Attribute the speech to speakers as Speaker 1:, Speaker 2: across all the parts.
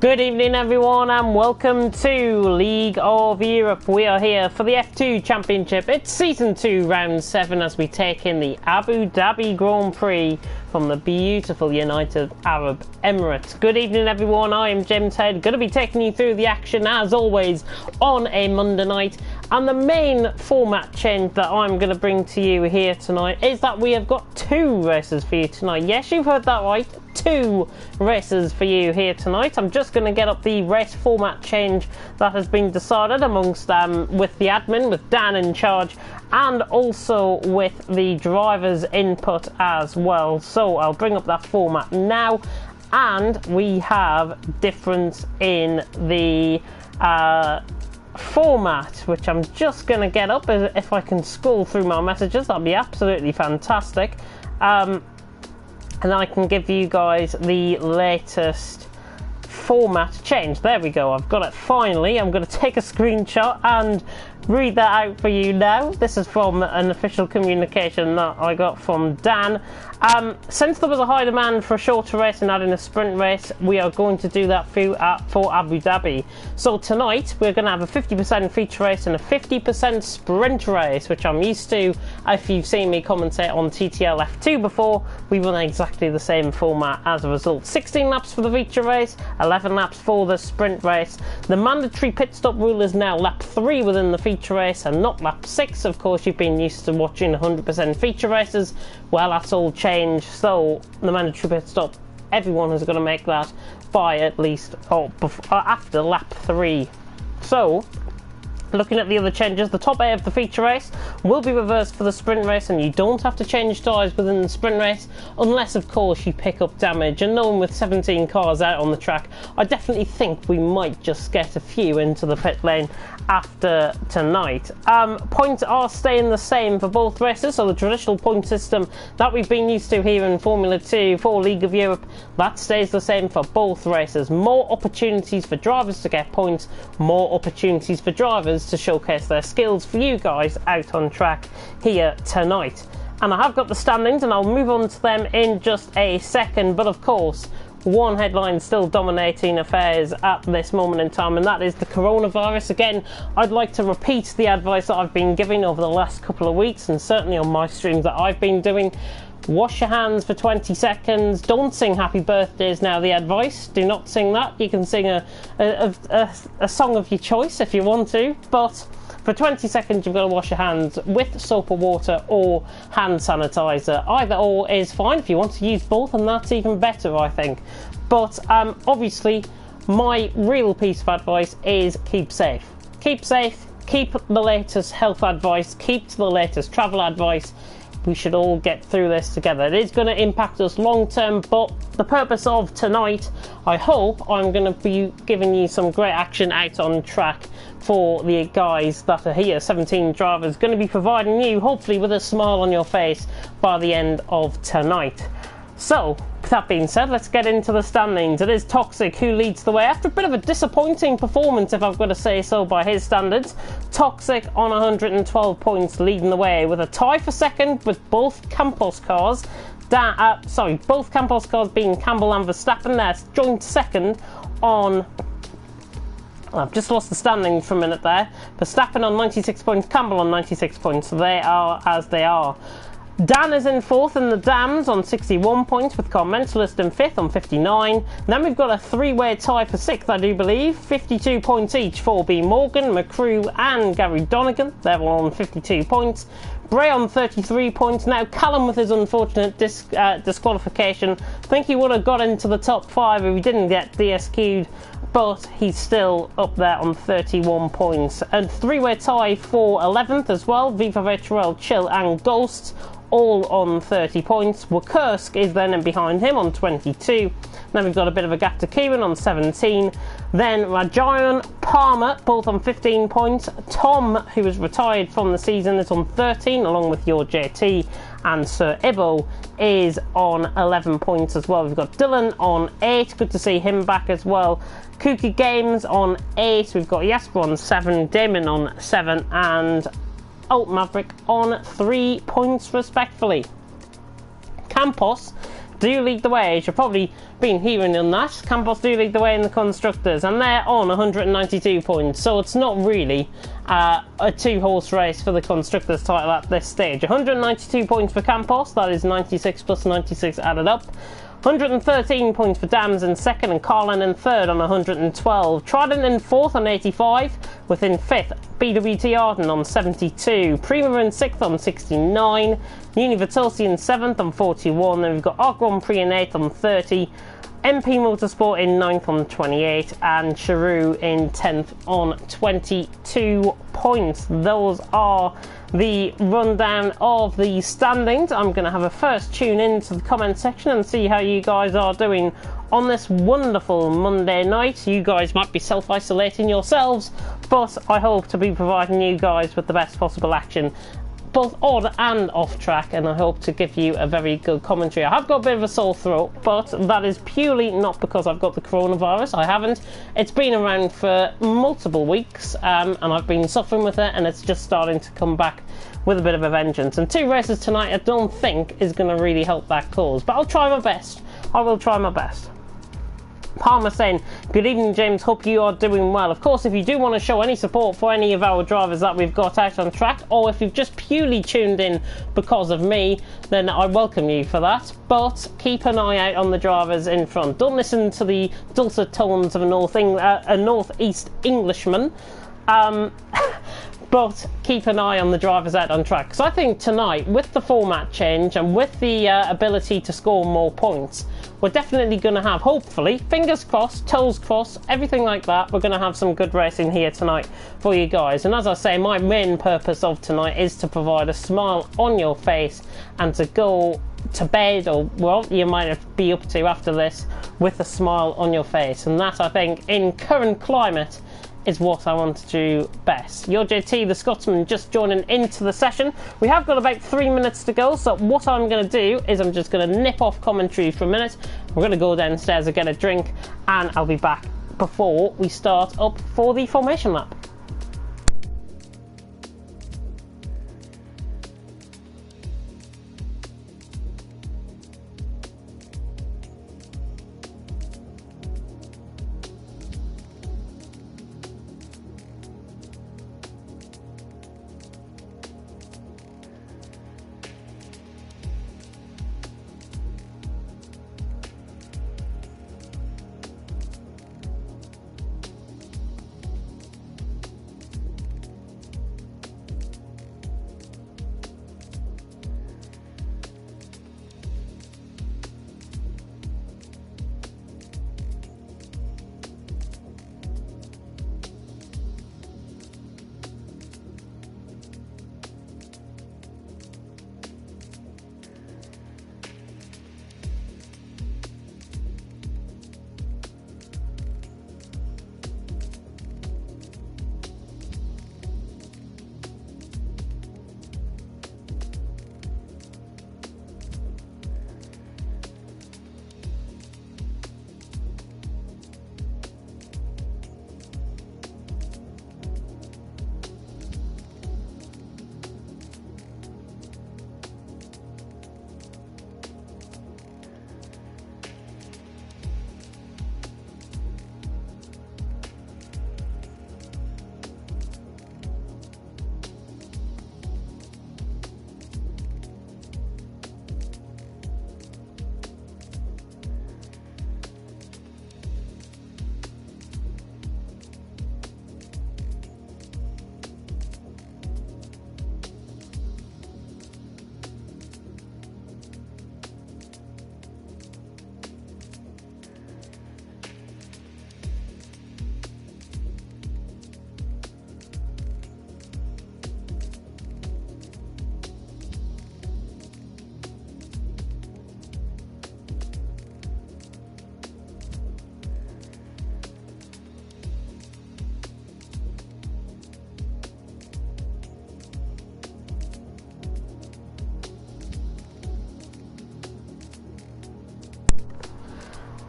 Speaker 1: Good evening everyone and welcome to League of Europe. We are here for the F2 Championship. It's Season 2, Round 7 as we take in the Abu Dhabi Grand Prix from the beautiful United Arab Emirates. Good evening everyone, I am James Head, going to be taking you through the action as always on a Monday night. And the main format change that I'm going to bring to you here tonight is that we have got 2 races for you tonight. Yes, you've heard that right, 2 races for you here tonight. I'm just going to get up the race format change that has been decided amongst with the admin, with Dan in charge, and also with the driver's input as well. So I'll bring up that format now, and we have difference in the format, which I'm just going to get up. If I can scroll through my messages, that'd be absolutely fantastic. And I can give you guys the latest format change. There we go, I've got it finally. I'm going to take a screenshot and read that out for you now. This is from an official communication that I got from Dan. Since there was a high demand for a shorter race and adding a sprint race, we are going to do that for Abu Dhabi. So tonight we're going to have a 50% feature race and a 50% sprint race, which I'm used to. If you've seen me commentate on TTL F2 before, we run exactly the same format as a result. 16 laps for the feature race, 11 laps for the sprint race. The mandatory pit stop rule is now lap 3 within the feature race and not lap 6. Of course, you've been used to watching 100% feature races. Well, that's all changed, so the mandatory pit stop, everyone is going to make that by at least after lap 3. So looking at the other changes, the top 8 of the feature race will be reversed for the sprint race, and you don't have to change tyres within the sprint race unless of course you pick up damage. And knowing with 17 cars out on the track, I definitely think we might just get a few into the pit lane after tonight. Points are staying the same for both races, so the traditional point system that we've been used to here in Formula 2 for League of Europe, that stays the same for both races. More opportunities for drivers to get points, more opportunities for drivers to showcase their skills for you guys out on track here tonight. And I have got the standings and I'll move on to them in just a second, but of course one headline still dominating affairs at this moment in time, and that is the coronavirus. Again, I'd like to repeat the advice that I've been giving over the last couple of weeks, and certainly on my streams that I've been doing. Wash your hands for 20 seconds. Don't sing happy birthdays now, the advice. Do not sing that. You can sing a song of your choice if you want to, but for 20 seconds you've got to wash your hands with soap or water or hand sanitizer. Either or is fine. If you want to use both, and that's even better, I think. But obviously my real piece of advice is keep safe. Keep safe, keep the latest health advice, keep to the latest travel advice. We should all get through this together. It is going to impact us long term, but the purpose of tonight, I hope I'm going to be giving you some great action out on track for the guys that are here. 17 drivers going to be providing you, hopefully, with a smile on your face by the end of tonight. So, with that being said, let's get into the standings. It is Toxic who leads the way after a bit of a disappointing performance, if I've got to say so, by his standards. Toxic on 112 points, leading the way with a tie for second with both Campos cars. Both Campos cars being Campbell and Verstappen. They're joint second on... I've just lost the standings for a minute there. Verstappen on 96 points, Campbell on 96 points. So they are as they are. Dan is in 4th in the Dams on 61 points, with Car Mentalist in 5th on 59. Then we've got a 3-way tie for 6th, I do believe. 52 points each for B. Morgan, McCrew and Gary Donegan. They're all on 52 points. Bray on 33 points. Now Callum with his unfortunate disqualification. I think he would have got into the top 5 if he didn't get DSQ'd, but he's still up there on 31 points. A 3-way tie for 11th as well. Viva Vetrell, Chill and Ghosts, all on 30 points. Wakursk is then in behind him on 22. Then we've got a bit of a gap to Kieran on 17. Then Rajayan, Palmer, both on 15 points. Tom, who was retired from the season, is on 13, along with your JT. And Sir Ibo is on 11 points as well. We've got Dylan on 8. Good to see him back as well. Kooky Games on 8. We've got Jasper on 7. Damon on 7. And Alt Maverick on 3 points respectively. Campos do lead the way, as you've probably been hearing on that. Campos do lead the way in the Constructors, and they're on 192 points, so it's not really a 2-horse race for the Constructors title at this stage. 192 points for Campos, that is 96 plus 96 added up. 113 points for Dams in second, and Carlin in third on 112. Trident in fourth on 85, within fifth BWT Arden on 72. Prima in sixth on 69. Universality in seventh on 41. Then we've got Arc Grand Prix in eighth on 30. MP Motorsport in 9th on 28, and Charu in 10th on 22 points. Those are the rundown of the standings. I'm going to have a first tune into the comment section and see how you guys are doing on this wonderful Monday night. You guys might be self-isolating yourselves, but I hope to be providing you guys with the best possible action, both on and off track, and I hope to give you a very good commentary. I have got a bit of a sore throat, but that is purely not because I've got the coronavirus. I haven't. It's been around for multiple weeks, and I've been suffering with it, and it's just starting to come back with a bit of a vengeance. And 2 races tonight I don't think is going to really help that cause, but I'll try my best. I will try my best. Palmer saying, good evening James, hope you are doing well. Of course, if you do want to show any support for any of our drivers that we've got out on track, or if you've just purely tuned in because of me, then I welcome you for that. But keep an eye out on the drivers in front. Don't listen to the dulcet tones of a northeast Englishman. But keep an eye on the drivers out on track, because I think tonight, with the format change and with the ability to score more points, we're definitely going to have, hopefully, fingers crossed, toes crossed, everything like that, we're going to have some good racing here tonight for you guys. And as I say, my main purpose of tonight is to provide a smile on your face and to go to bed, or well, you might be up to after this, with a smile on your face. And that, I think, in current climate, is what I want to do best. Your JT, the Scotsman, just joining into the session. We have got about 3 minutes to go, so what I'm going to do is I'm just going to nip off commentary for a minute. We're going to go downstairs and get a drink, and I'll be back before we start up for the formation lap.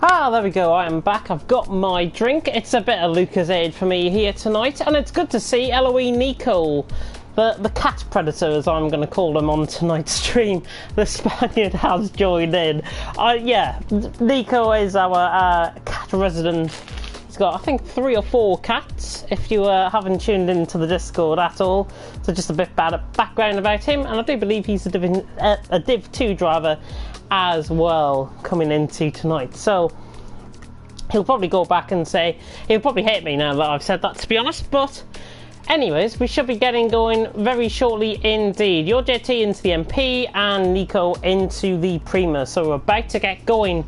Speaker 1: Ah, there we go, I am back. I've got my drink. It's a bit of Lucasade for me here tonight, and it's good to see Eloise Nico the cat predator, as I'm going to call him on tonight's stream, the Spaniard has joined in. Yeah, Nico is our cat resident. He's got, I think, 3 or 4 cats, if you haven't tuned into the Discord at all. So just a bit background about him, and I do believe he's a Div 2 driver as well coming into tonight. So he'll probably go back and say, he'll probably hate me now that I've said that, to be honest, but anyways, we should be getting going very shortly indeed. Your JT into the MP and Nico into the Prima. So we're about to get going,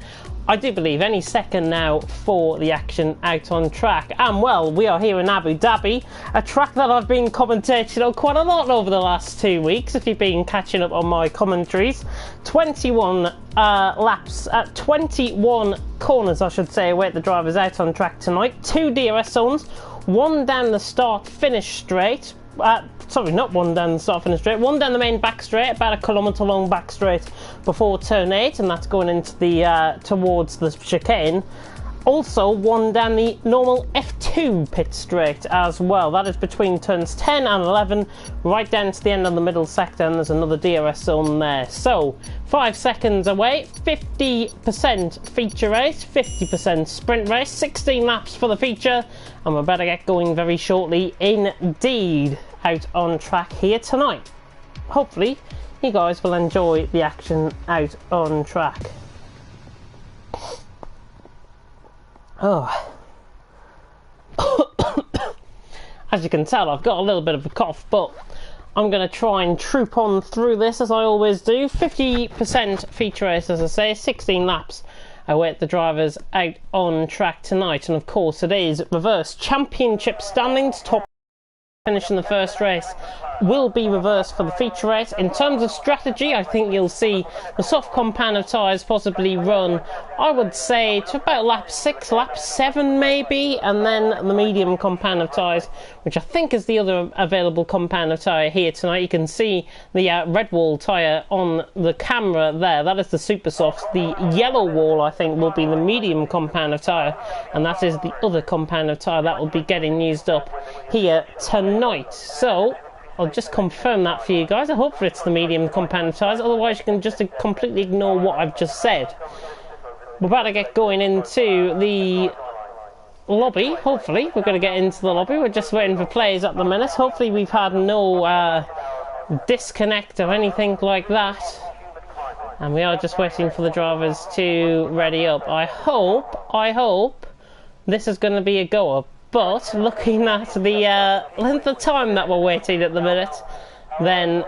Speaker 1: I do believe, any second now for the action out on track. And well, we are here in Abu Dhabi, a track that I've been commentating on quite a lot over the last 2 weeks, if you've been catching up on my commentaries. 21 laps, 21 corners, I should say, await the drivers out on track tonight. 2 DRS zones, 1 down the start finish straight. Sorry, not 1 down the start finish straight, 1 down the main back straight, about a kilometre long back straight before turn 8, and that's going into the towards the chicane. Also 1 down the normal F2 pit straight as well. That is between turns 10 and 11, right down to the end of the middle sector, and there's another DRS zone there. So 5 seconds away, 50% feature race, 50% sprint race, 16 laps for the feature, and we're about to get going very shortly indeed out on track here tonight. Hopefully you guys will enjoy the action out on track. Oh. As you can tell, I've got a little bit of a cough, but I'm going to try and troop on through this as I always do. 50% feature race, as I say, 16 laps await the drivers out on track tonight. And of course, today's reverse championship standings, top finish in the first race will be reversed for the feature race. In terms of strategy, I think you'll see the soft compound of tyres possibly run, I would say, to about lap 6, lap 7 maybe, and then the medium compound of tyres, which I think is the other available compound of tyre here tonight. You can see the red wall tyre on the camera there. That is the super soft. The yellow wall, I think, will be the medium compound of tyre, and that is the other compound of tyre that will be getting used up here tonight. So I'll just confirm that for you guys. I hope it's the medium compound of tyres, otherwise you can just completely ignore what I've just said. We're about to get going into the lobby. Hopefully we're going to get into the lobby. We're just waiting for players at the minute. Hopefully we've had no disconnect or anything like that, and we are just waiting for the drivers to ready up. I hope this is going to be a goer. But looking at the length of time that we're waiting at the minute, then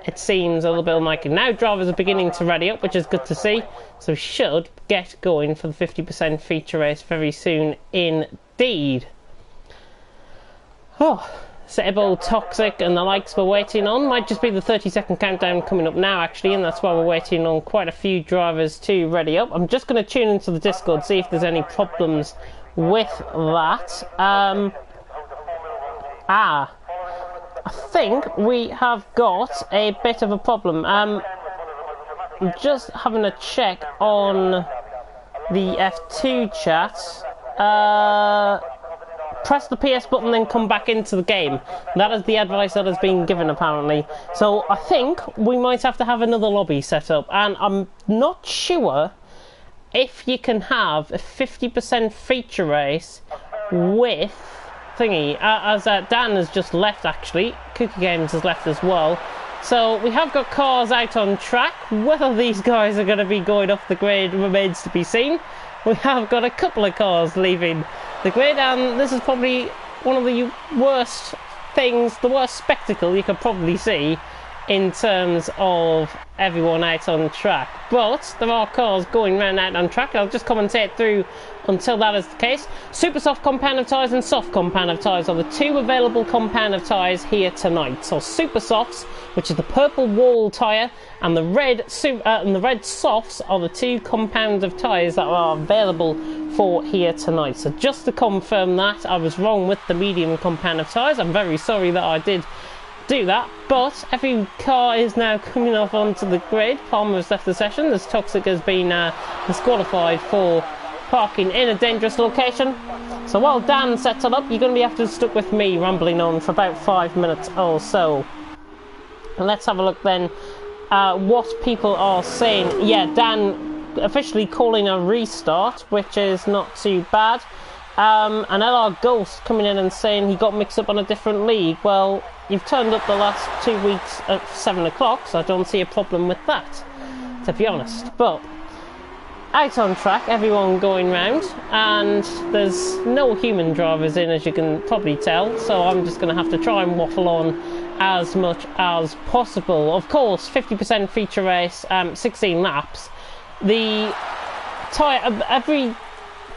Speaker 1: it seems a little bit unlikely. Now drivers are beginning to ready up, which is good to see. So we should get going for the 50% feature race very soon indeed. Oh, Sebo, Toxic and the likes we're waiting on. Might just be the 30-second countdown coming up now, actually, and that's why we're waiting on quite a few drivers to ready up. I'm just going to tune into the Discord, see if there's any problems with that. I think we have got a bit of a problem. I'm just having a check on the F2 chat. Press the PS button, then come back into the game. That is the advice that has been given, apparently. So I think we might have to have another lobby set up, and I'm not sure if you can have a 50% feature race with thingy, as Dan has just left, actually. Cookie Games has left as well. So we have got cars out on track. Whether these guys are going to be going off the grid remains to be seen. We have got a couple of cars leaving the grid, and this is probably one of the worst things, the worst spectacle you could probably see in terms of everyone out on track. But there are cars going round out on track. I'll just commentate through until that is the case. Super soft compound of tyres and soft compound of tyres are the 2 available compound of tyres here tonight. So super softs, which is the purple wall tyre, and the red softs are the 2 compounds of tyres that are available for here tonight. So just to confirm that, I was wrong with the medium compound of tyres. I'm very sorry that I did do that, but every car is now coming off onto the grid. Palmer has left the session as Toxic has been disqualified for parking in a dangerous location. So while Dan sets it up, you're going to be have to stuck with me rambling on for about 5 minutes or so. And let's have a look then what people are saying. Yeah, Dan officially calling a restart, which is not too bad. And LR Ghost coming in and saying he got mixed up on a different league. Well, you've turned up the last 2 weeks at 7 o'clock, so I don't see a problem with that, to be honest. But out on track, everyone going round, and there's no human drivers in, as you can probably tell, so I'm just going to have to try and waffle on as much as possible. Of course, 50% feature race, 16 laps. The tyre,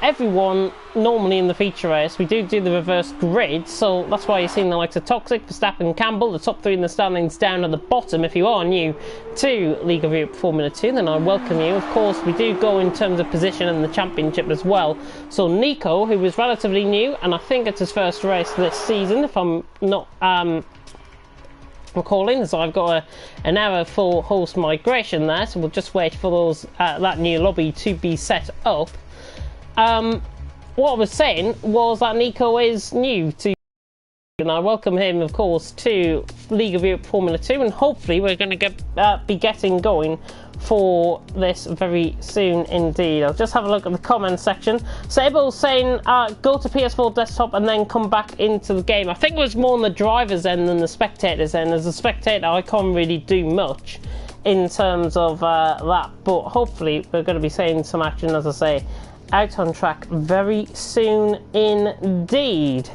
Speaker 1: everyone normally in the feature race, we do the reverse grid, so that's why you're seeing the likes of Toxic, Verstappen, Campbell, the top 3 in the standings down at the bottom. If you are new to League of Europe Formula 2, then I welcome you. Of course, we do go in terms of position in the championship as well. So Nico, who was relatively new, and I think it's his first race this season, if I'm not recalling, so I've got an error for host migration there, so we'll just wait for those that new lobby to be set up. What I was saying was that Nico is new to, and I welcome him, of course, to League of Europe Formula 2, and hopefully we're going to be getting going for this very soon indeed. I'll just have a look at the comments section. Sable's saying go to PS4 desktop and then come back into the game. I think it was more on the driver's end than the spectator's end. As a spectator, I can't really do much in terms of that, but hopefully we're going to be seeing some action, as I say, out on track very soon indeed.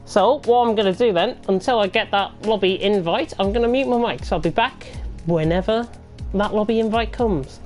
Speaker 1: So what I'm going to do then, until I get that lobby invite, I'm going to mute my mic, so I'll be back whenever that lobby invite comes.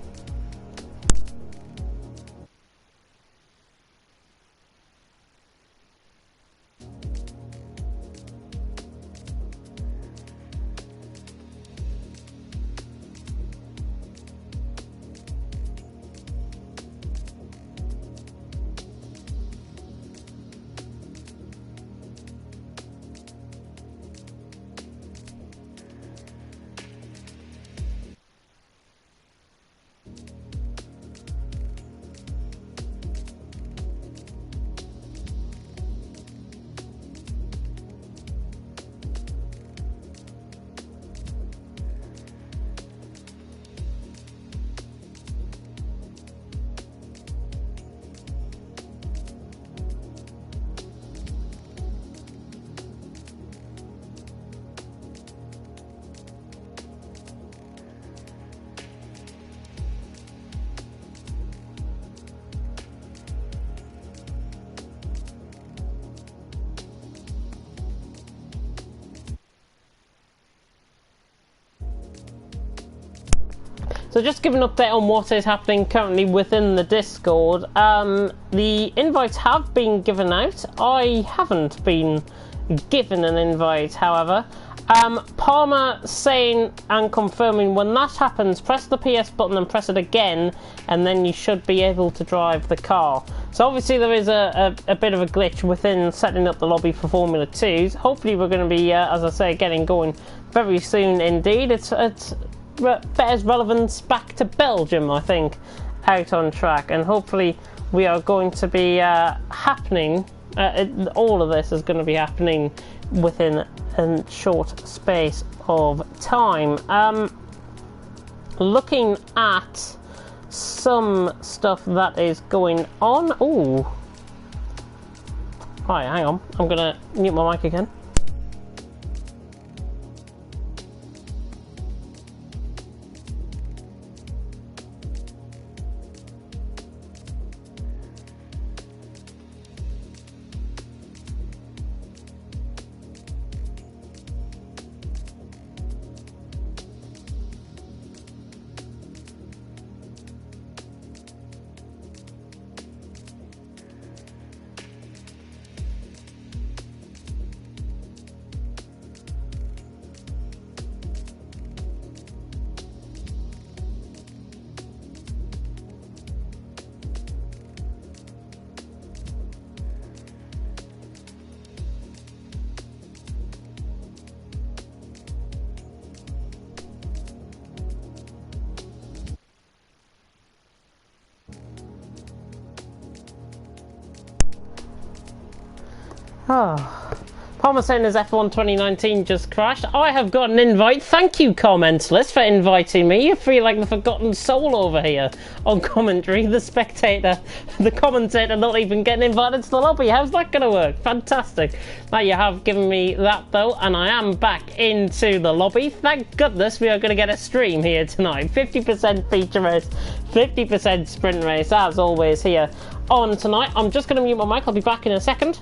Speaker 1: So just give an update on what is happening currently within the Discord. The invites have been given out. I haven't been given an invite, however. Palmer saying and confirming, when that happens, press the PS button and press it again, and then you should be able to drive the car. So obviously there is a bit of a glitch within setting up the lobby for Formula 2s. Hopefully we're going to be, as I say, getting going very soon indeed. It's bears relevance back to Belgium, I think, out on track, and hopefully we are going to be happening, all of this is going to be happening within a short space of time. Looking at some stuff that is going on. Ooh, right, hang on, I'm gonna mute my mic again. Oh. Palmer saying his F1 2019 just crashed. I have got an invite. Thank you, comments list, for inviting me. You feel like the forgotten soul over here on commentary. The spectator, the commentator not even getting invited to the lobby. How's that going to work? Fantastic. Now you have given me that, though, and I am back into the lobby. Thank goodness we are going to get a stream here tonight. 50% feature race, 50% sprint race, as always, here on tonight. I'm just going to mute my mic. I'll be back in a second.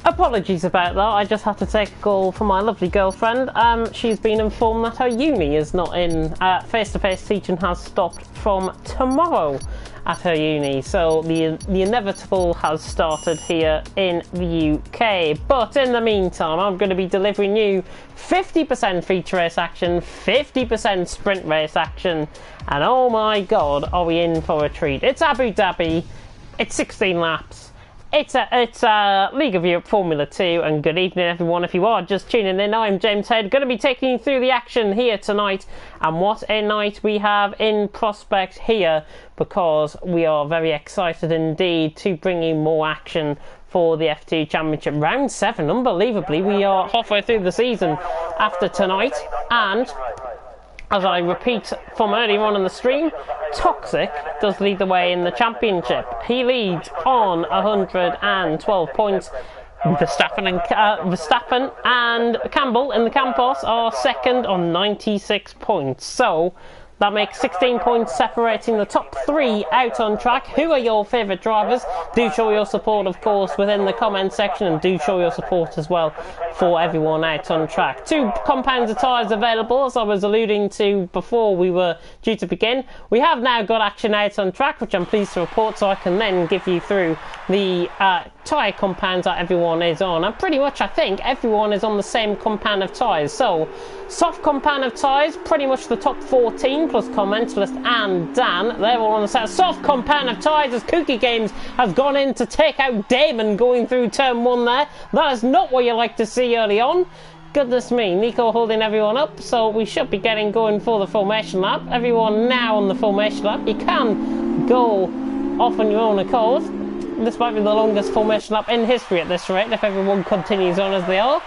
Speaker 1: Apologies about that, I just had to take a call from my lovely girlfriend. She's been informed that her uni is not in, face-to-face teaching has stopped from tomorrow at her uni, so the inevitable has started here in the UK. But in the meantime, I'm going to be delivering you 50% feature race action, 50% sprint race action, and oh my god, are we in for a treat. It's Abu Dhabi, it's 16 laps, it's a League of Europe Formula 2, and good evening everyone. If you are just tuning in, I'm James Head, going to be taking you through the action here tonight, and what a night we have in prospect here, because we are very excited indeed to bring you more action for the F2 Championship. Round 7, unbelievably, we are halfway through the season after tonight, and as I repeat from earlier on in the stream, Toxic does lead the way in the championship. He leads on 112 points. Verstappen and Campbell in the Campos are second on 96 points. So that makes 16 points separating the top 3 out on track. Who are your favourite drivers? Do show your support, of course, within the comment section, and do show your support as well for everyone out on track. 2 compounds of tyres available, as I was alluding to before we were due to begin. We have now got action out on track, which I'm pleased to report, so I can then give you through the tyre compounds that everyone is on. And pretty much I think everyone is on the same compound of tyres. So soft compound of tyres, pretty much the top 14 plus comments list and Dan, they're all on the same soft compound of tyres, as Cookie Games has gone in to take out Damon going through turn 1 there. That is not what you like to see early on. Goodness me, Nico holding everyone up, so we should be getting going for the formation lap. Everyone now on the formation lap. You can go off on your own accord. This might be the longest formation lap in history at this rate, if everyone continues on as they are.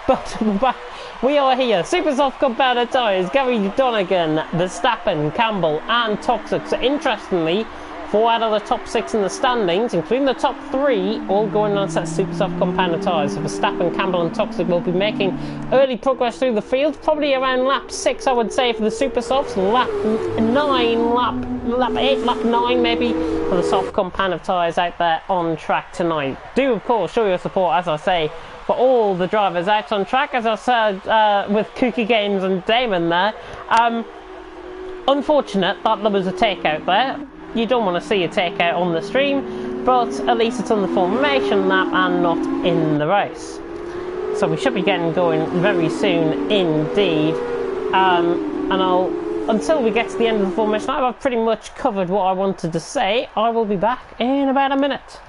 Speaker 1: But we are here. Super soft compound of tyres. Gary Donegan, Verstappen, Campbell and Toxic. So interestingly, 4 out of the top 6 in the standings, including the top 3, all going on a set of super soft compound of tyres. So Verstappen, Campbell and Toxic will be making early progress through the field, probably around lap 6 I would say for the super softs, lap 9, lap 8, lap 9 maybe for the soft compound of tyres out there on track tonight. Do of course show your support, as I say, for all the drivers out on track, as I said with Cookie Games and Damon there. Unfortunate that there was a takeout there. You don't want to see a takeout on the stream, but at least it's on the formation lap and not in the race. So we should be getting going very soon indeed. And until we get to the end of the formation lap, I've pretty much covered what I wanted to say. I will be back in about a minute.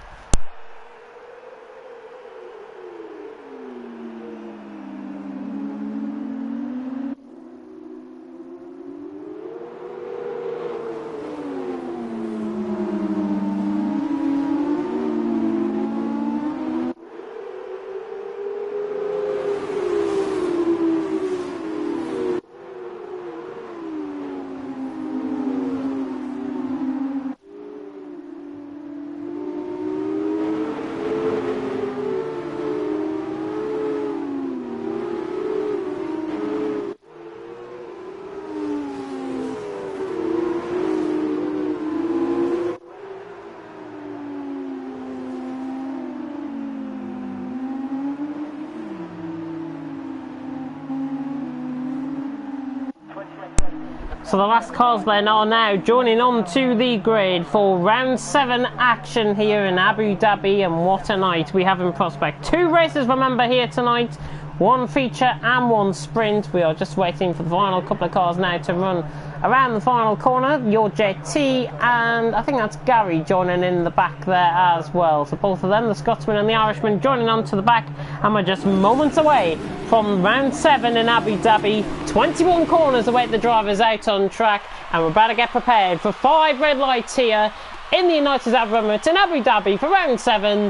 Speaker 1: So the last cars then are now joining on to the grid for round 7 action here in Abu Dhabi, and what a night we have in prospect. 2 races, remember, here tonight, 1 feature and 1 sprint. We are just waiting for the final couple of cars now to run around the final corner. Your JT and I think that's Gary joining in the back there as well. So both of them, the Scotsman and the Irishman, joining on to the back, and we're just moments away from round 7 in Abu Dhabi. 21 corners await the drivers out on track, and we're about to get prepared for 5 red lights here in the United Arab Emirates in Abu Dhabi for round 7.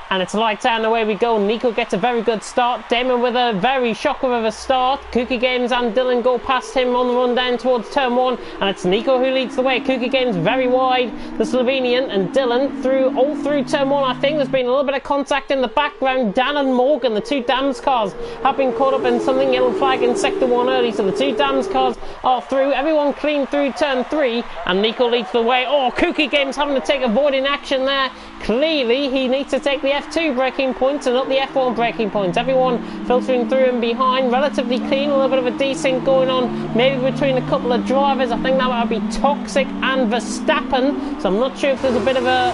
Speaker 1: And it's lights out and away we go. Nico gets a very good start. Damon with a very shocker of a start. Cookie Games and Dylan go past him on the run down towards turn 1. And it's Nico who leads the way. Cookie Games very wide. The Slovenian and Dylan all through turn 1. I think there's been a little bit of contact in the background. Dan and Morgan, the 2 Dams cars, have been caught up in something. Yellow flag in sector 1 early. So the 2 Dams cars are through. Everyone clean through turn 3. And Nico leads the way. Oh, Cookie Games having to take avoiding action there. Clearly he needs to take the F2 braking points and not the F1 braking points. Everyone filtering through and behind, relatively clean. A little bit of a desync going on maybe between a couple of drivers. I think that might be Toxic and Verstappen, so I'm not sure if there's a bit of a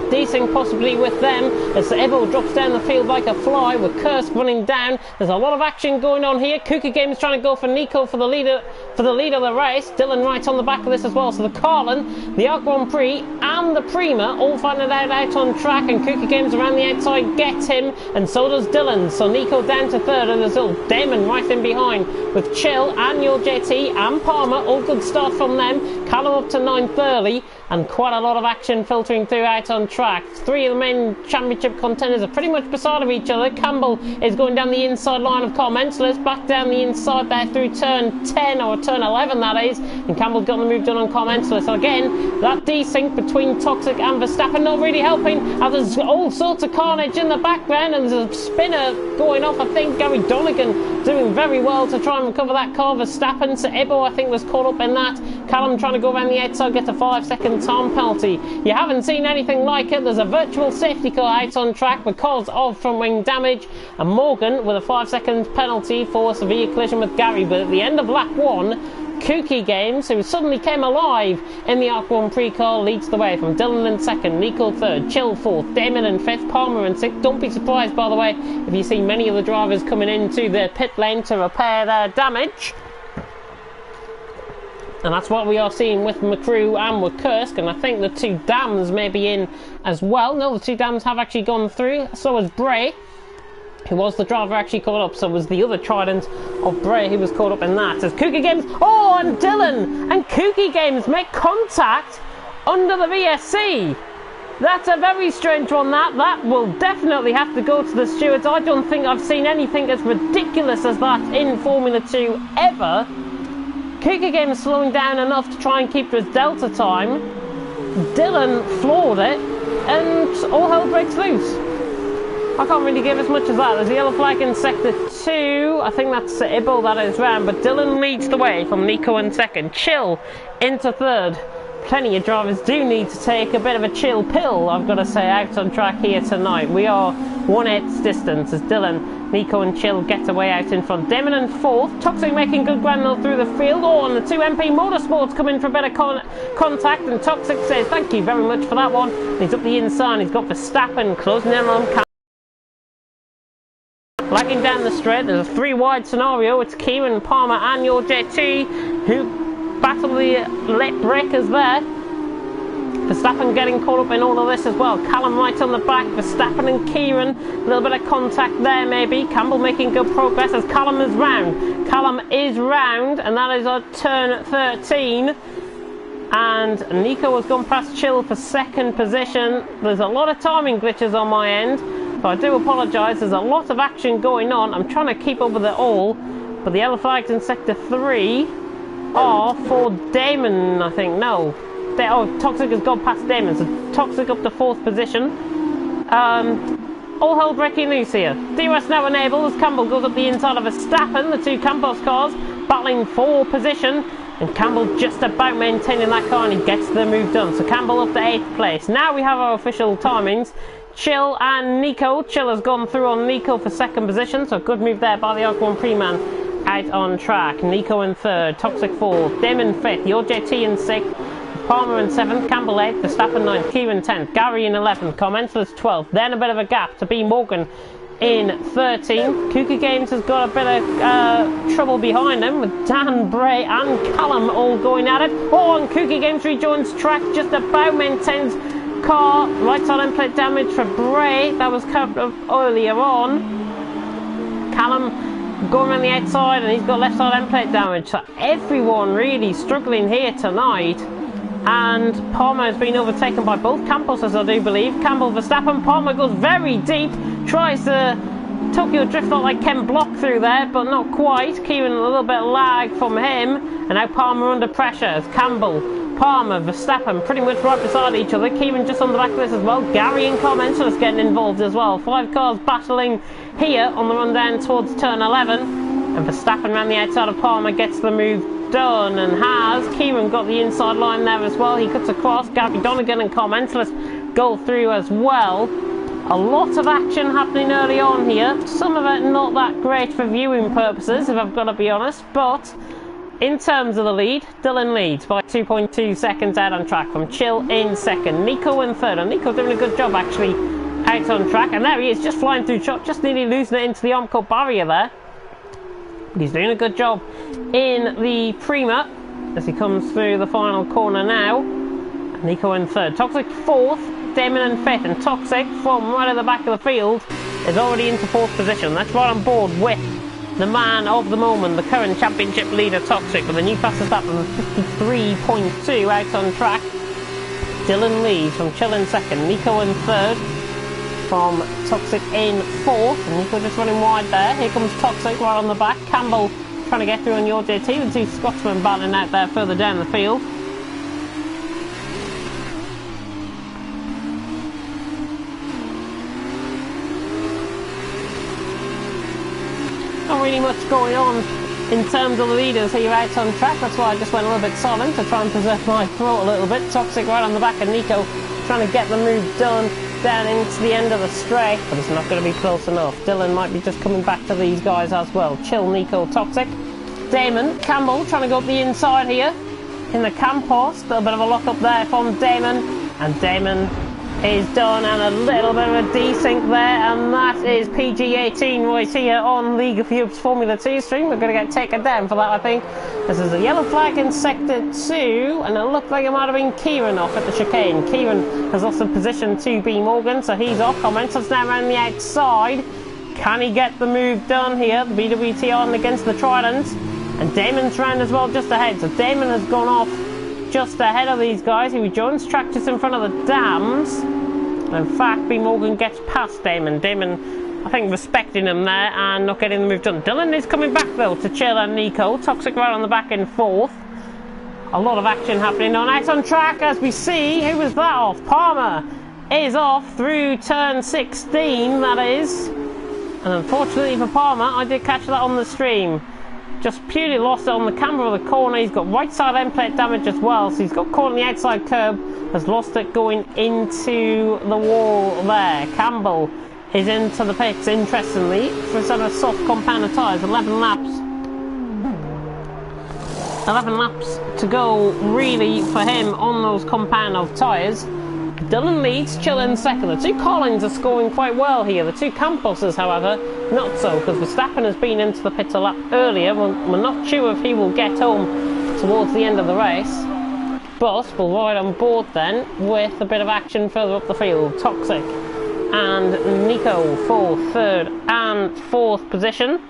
Speaker 1: desync possibly with them, as Evo drops down the field like a fly with Kursk running down. There's a lot of action going on here. Cookie Games trying to go for Nico for the lead of the race. Dylan right on the back of this as well. So the Carlin, the Arc Grand Prix and the Prima all finding it out on track, and Cookie Games around the outside gets him, and so does Dylan. So Nico down to 3rd, and there's little Damon right in behind with Chill and Your JT and Palmer. All good start from them. Callum up to 9th early. and quite a lot of action filtering through out on track. Three of the main championship contenders are pretty much beside of each other. Campbell is going down the inside line of Carmentelis, back down the inside there through turn 10, or turn 11 that is, and Campbell's got the move done on Carmentelis. Again, that desync between Toxic and Verstappen not really helping, as there's all sorts of carnage in the background, and there's a spinner going off. I think Gary Donegan doing very well to try and recover that car. Verstappen, Ebo I think was caught up in that. Callum trying to go around the outside, gets a 5-second time penalty. You haven't seen anything like it. There's a virtual safety car out on track because of front wing damage, and Morgan with a 5-second penalty for a severe collision with Gary. But at the end of lap 1, Kooky Games, who suddenly came alive in the F1 pre-car, leads the way from Dylan in second, Nico third, Chill fourth, Damon in fifth, Palmer in sixth. Don't be surprised, by the way, if you see many of the drivers coming into the pit lane to repair their damage. And that's what we are seeing with McCrew and with Kursk, and I think the two Dams may be in as well. No, the two Dams have actually gone through. So has Bray, who was the driver actually caught up. So was the other Trident of Bray, who was caught up in that. As Kooky Games, oh, and Dylan and Kooky Games make contact under the VSC. That's a very strange one. That will definitely have to go to the stewards. I don't think I've seen anything as ridiculous as that in Formula 2 ever. Kooky Games slowing down enough to try and keep to his delta time. Dylan floored it, and all hell breaks loose. I can't really give as much as that. There's a yellow flag in sector 2. I think that's Ibo that is round, but Dylan leads the way from Nico in second. Chill into third. Plenty of drivers do need to take a bit of a chill pill, I've got to say, out on track here tonight. We are 1/8 distance as Dylan, Nico and Chill get away out in front. Damon in fourth. Toxic making good ground through the field. Oh, and the two MP Motorsports come in for a better contact, and Toxic says thank you very much for that one. And he's up the inside. He's got Verstappen closing in on lagging down the straight. There's a 3-wide scenario. It's Kieran, Palmer and your JT who battle the late breakers there. Verstappen getting caught up in all of this as well. Callum right on the back. Verstappen and Kieran, a little bit of contact there maybe. Campbell making good progress as Callum is round. Callum is round, and that is our turn 13. And Nico has gone past Chill for second position. There's a lot of timing glitches on my end, so I do apologise. There's a lot of action going on. I'm trying to keep up with it all, but the yellow flags in sector 3 are for Damon, I think. No. Toxic has gone past Damon, so Toxic up to 4th position. All hell breaking loose here. DRS now enabled as Campbell goes up the inside of Verstappen. The two Campos cars battling for position, and Campbell just about maintaining that car, and he gets the move done. So Campbell up to 8th place. Now we have our official timings. Chill and Nico. Chill has gone through on Nico for 2nd position, so good move there by the F1 Pre-Man out on track. Nico in 3rd, Toxic 4th, Damon 5th, your JT in 6th, Palmer in 7th, Campbell 8th, Verstappen 9th, Kieran 10th, Gary in 11th, Carmentelis 12th, then a bit of a gap to B Morgan in 13. Kooky Games has got a bit of trouble behind him with Dan, Bray and Callum all going at it. Oh, and Kooky Games rejoins track, just about maintains car. Right side end plate damage for Bray, that was covered up earlier on. Callum going around the outside, and he's got left side end plate damage. So everyone really struggling here tonight. And Palmer has been overtaken by both Campos, I do believe. Campbell, Verstappen, Palmer goes very deep, tries to Tokyo drift like Ken Block through there, but not quite. Kieran a little bit lag from him, and now Palmer under pressure as Campbell, Palmer, Verstappen pretty much right beside each other. Kieran just on the back of this as well. Gary and Carmentelis getting involved as well. 5 cars battling here on the run down towards turn 11, and Verstappen around the outside of Palmer gets the move done, and has Kieran got the inside line there as well. He cuts across. Gary Donegan and Carmentelis go through as well. A lot of action happening early on here. Some of it not that great for viewing purposes, if I've got to be honest, but in terms of the lead, Dylan leads by 2.2 seconds out on track from Chill in 2nd, Nico in 3rd, and Nico's doing a good job actually out on track, and there he is just flying through shot, just nearly losing it into the Omco barrier there. But he's doing a good job in the Prima as he comes through the final corner now. Nico in 3rd, Toxic 4th, Damon in 5th, and Toxic from right at the back of the field is already into 4th position. That's right on board with the man of the moment, the current championship leader Toxic, with a new fastest lap of 53.2 out on track. Dylan leads from Chill in second, Nico in third, from Toxic in fourth, and Nico just running wide there. Here comes Toxic right on the back. Campbell trying to get through on your JT, the two Scotsmen battling out there further down the field. Not really much going on in terms of the leaders here out on track. That's why I just went a little bit silent to try and preserve my throat a little bit. Toxic right on the back of Nico, trying to get the move done down into the end of the straight, but it's not going to be close enough. Dylan might be just coming back to these guys as well. Chill, Nico, Toxic. Damon, Campbell trying to go up the inside here in the cam post. A little bit of a lock up there from Damon, and Damon is done, and a little bit of a desync there, and that is PG18 right here on League of Europe's Formula 2 stream. We're going to get taken down for that, I think. This is a yellow flag in sector 2, and it looked like it might have been Kieran off at the chicane. Kieran has lost a position to B Morgan, so he's off. Commentator's now around the outside. Can he get the move done here? The BWT on against the Trident, and Damon's round as well, just ahead. So Damon has gone off just ahead of these guys. He rejoins track just in front of the dams. In fact, B Morgan gets past Damon. Damon, I think, respecting him there and not getting the move done. Dylan is coming back though to Chill and Nico. Toxic right on the back in fourth. A lot of action happening out on track as we see. Who was that off? Palmer is off through turn 16, that is. And unfortunately for Palmer, I did catch that on the stream. Just purely lost it on the camera of the corner. He's got right side end plate damage as well, so he's got caught on the outside curb, has lost it going into the wall there. Campbell is into the pits, interestingly, for a set of soft compound of tyres. 11 laps. 11 laps to go, really, for him on those compound of tyres. Dylan leads, Chill in second. The two Collins are scoring quite well here. The two Camposes, however, not so, because Verstappen has been into the pits a lap earlier. We're not sure if he will get home towards the end of the race, but we'll ride on board then with a bit of action further up the field. Toxic and Nico for third and fourth position.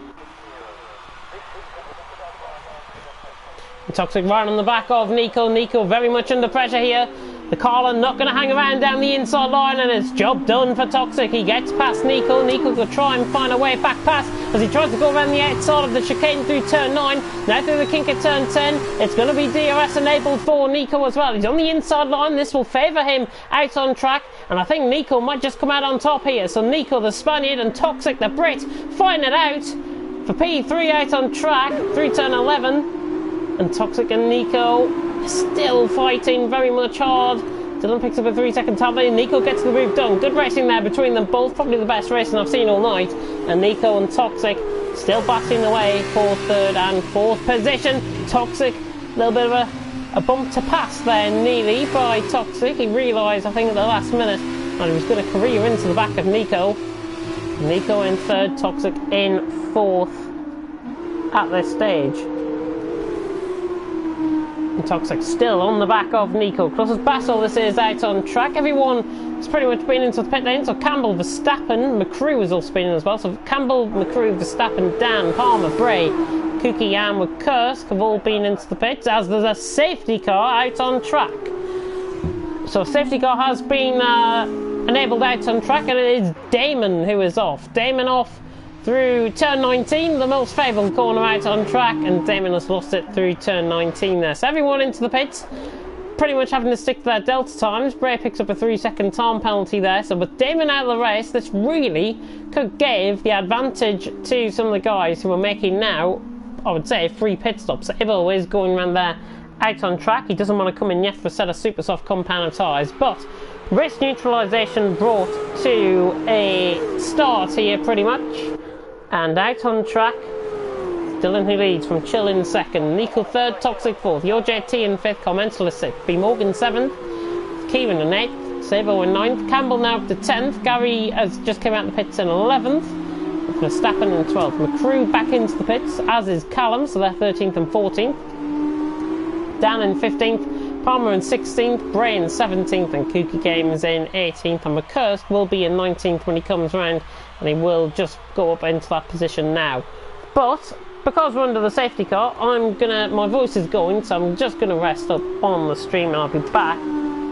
Speaker 1: Toxic right on the back of Nico. Nico very much under pressure here. The Carlin not going to hang around down the inside line, and it's job done for Toxic. He gets past Nico. Nico will try and find a way back past as he tries to go around the outside of the chicane through turn 9. Now through the kink at turn 10. It's going to be DRS enabled for Nico as well. He's on the inside line. This will favour him out on track, and I think Nico might just come out on top here. So Nico, the Spaniard, and Toxic, the Brit, fighting it out for P3 out on track through turn 11. And Toxic and Nico still fighting very much hard. Dylan picks up a 3-second time lead. Nico gets the move done. Good racing there between them both. Probably the best racing I've seen all night. And Nico and Toxic still battling away for third and fourth position. Toxic, a little bit of a bump to pass there nearly by Toxic. He realised, I think, at the last minute, and he was going to career into the back of Nico. Nico in third, Toxic in fourth at this stage. And Toxic still on the back of Nico. Closest battle this is out on track. Everyone has pretty much been into the pit lane. So Campbell, Verstappen, McCrew is also been in as well. So Campbell, McCrew, Verstappen, Dan, Palmer, Bray, Kuki and Kursk have all been into the pits, as there's a safety car out on track. So a safety car has been enabled out on track, and it is Damon who is off. Damon off through turn 19, the most favourable corner out on track, and Damon has lost it through turn 19 there. So everyone into the pits, pretty much having to stick to their delta times. Bray picks up a 3-second time penalty there. So with Damon out of the race, this really could give the advantage to some of the guys who are making now, I would say, 3 pit stops. So Ivo is going around there out on track. He doesn't want to come in yet for a set of super soft compound of tyres, but race neutralisation brought to a start here pretty much. And out on track, Dylan who leads from Chill in second, Nico third, Toxic fourth, Your JT in fifth, Commentator sixth, B Morgan seventh, Kieran in eighth, Sabo in ninth, Campbell now up to 10th, Gary has just come out of the pits in 11th, Verstappen in 12th, McCrew back into the pits, as is Callum, so they're 13th and 14th, Dan in 15th, Palmer in 16th, Bray in 17th, and Kooky Games in 18th, and McCurst will be in 19th when he comes round, and he will just go up into that position now. But because we're under the safety car, my voice is going, so I'm just gonna rest up on the stream, and I'll be back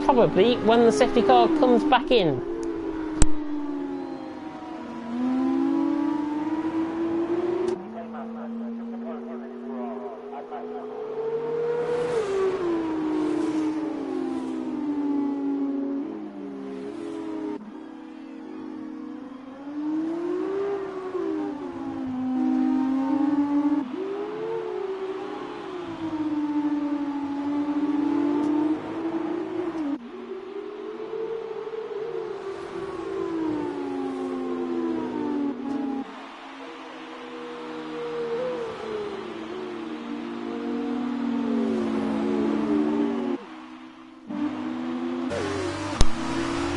Speaker 1: probably when the safety car comes back in.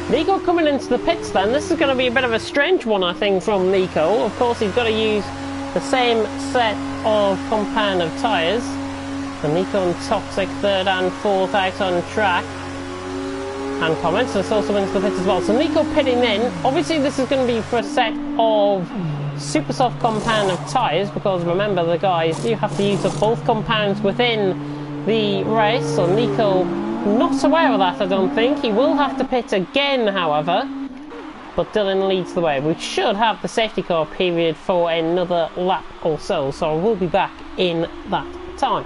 Speaker 1: Nico coming into the pits then. This is going to be a bit of a strange one, I think, from Nico. Of course, he's got to use the same set of compound of tyres. So Nico and Toxic, third and fourth out on track. And comments, this also into the pits as well. So Nico pitting in. Obviously, this is going to be for a set of super soft compound of tyres, because remember, the guys do have to use up both compounds within the race. So Nico not aware of that, I don't think. He will have to pit again, however, but Dylan leads the way. We should have the safety car period for another lap or so, so we'll be back in that time.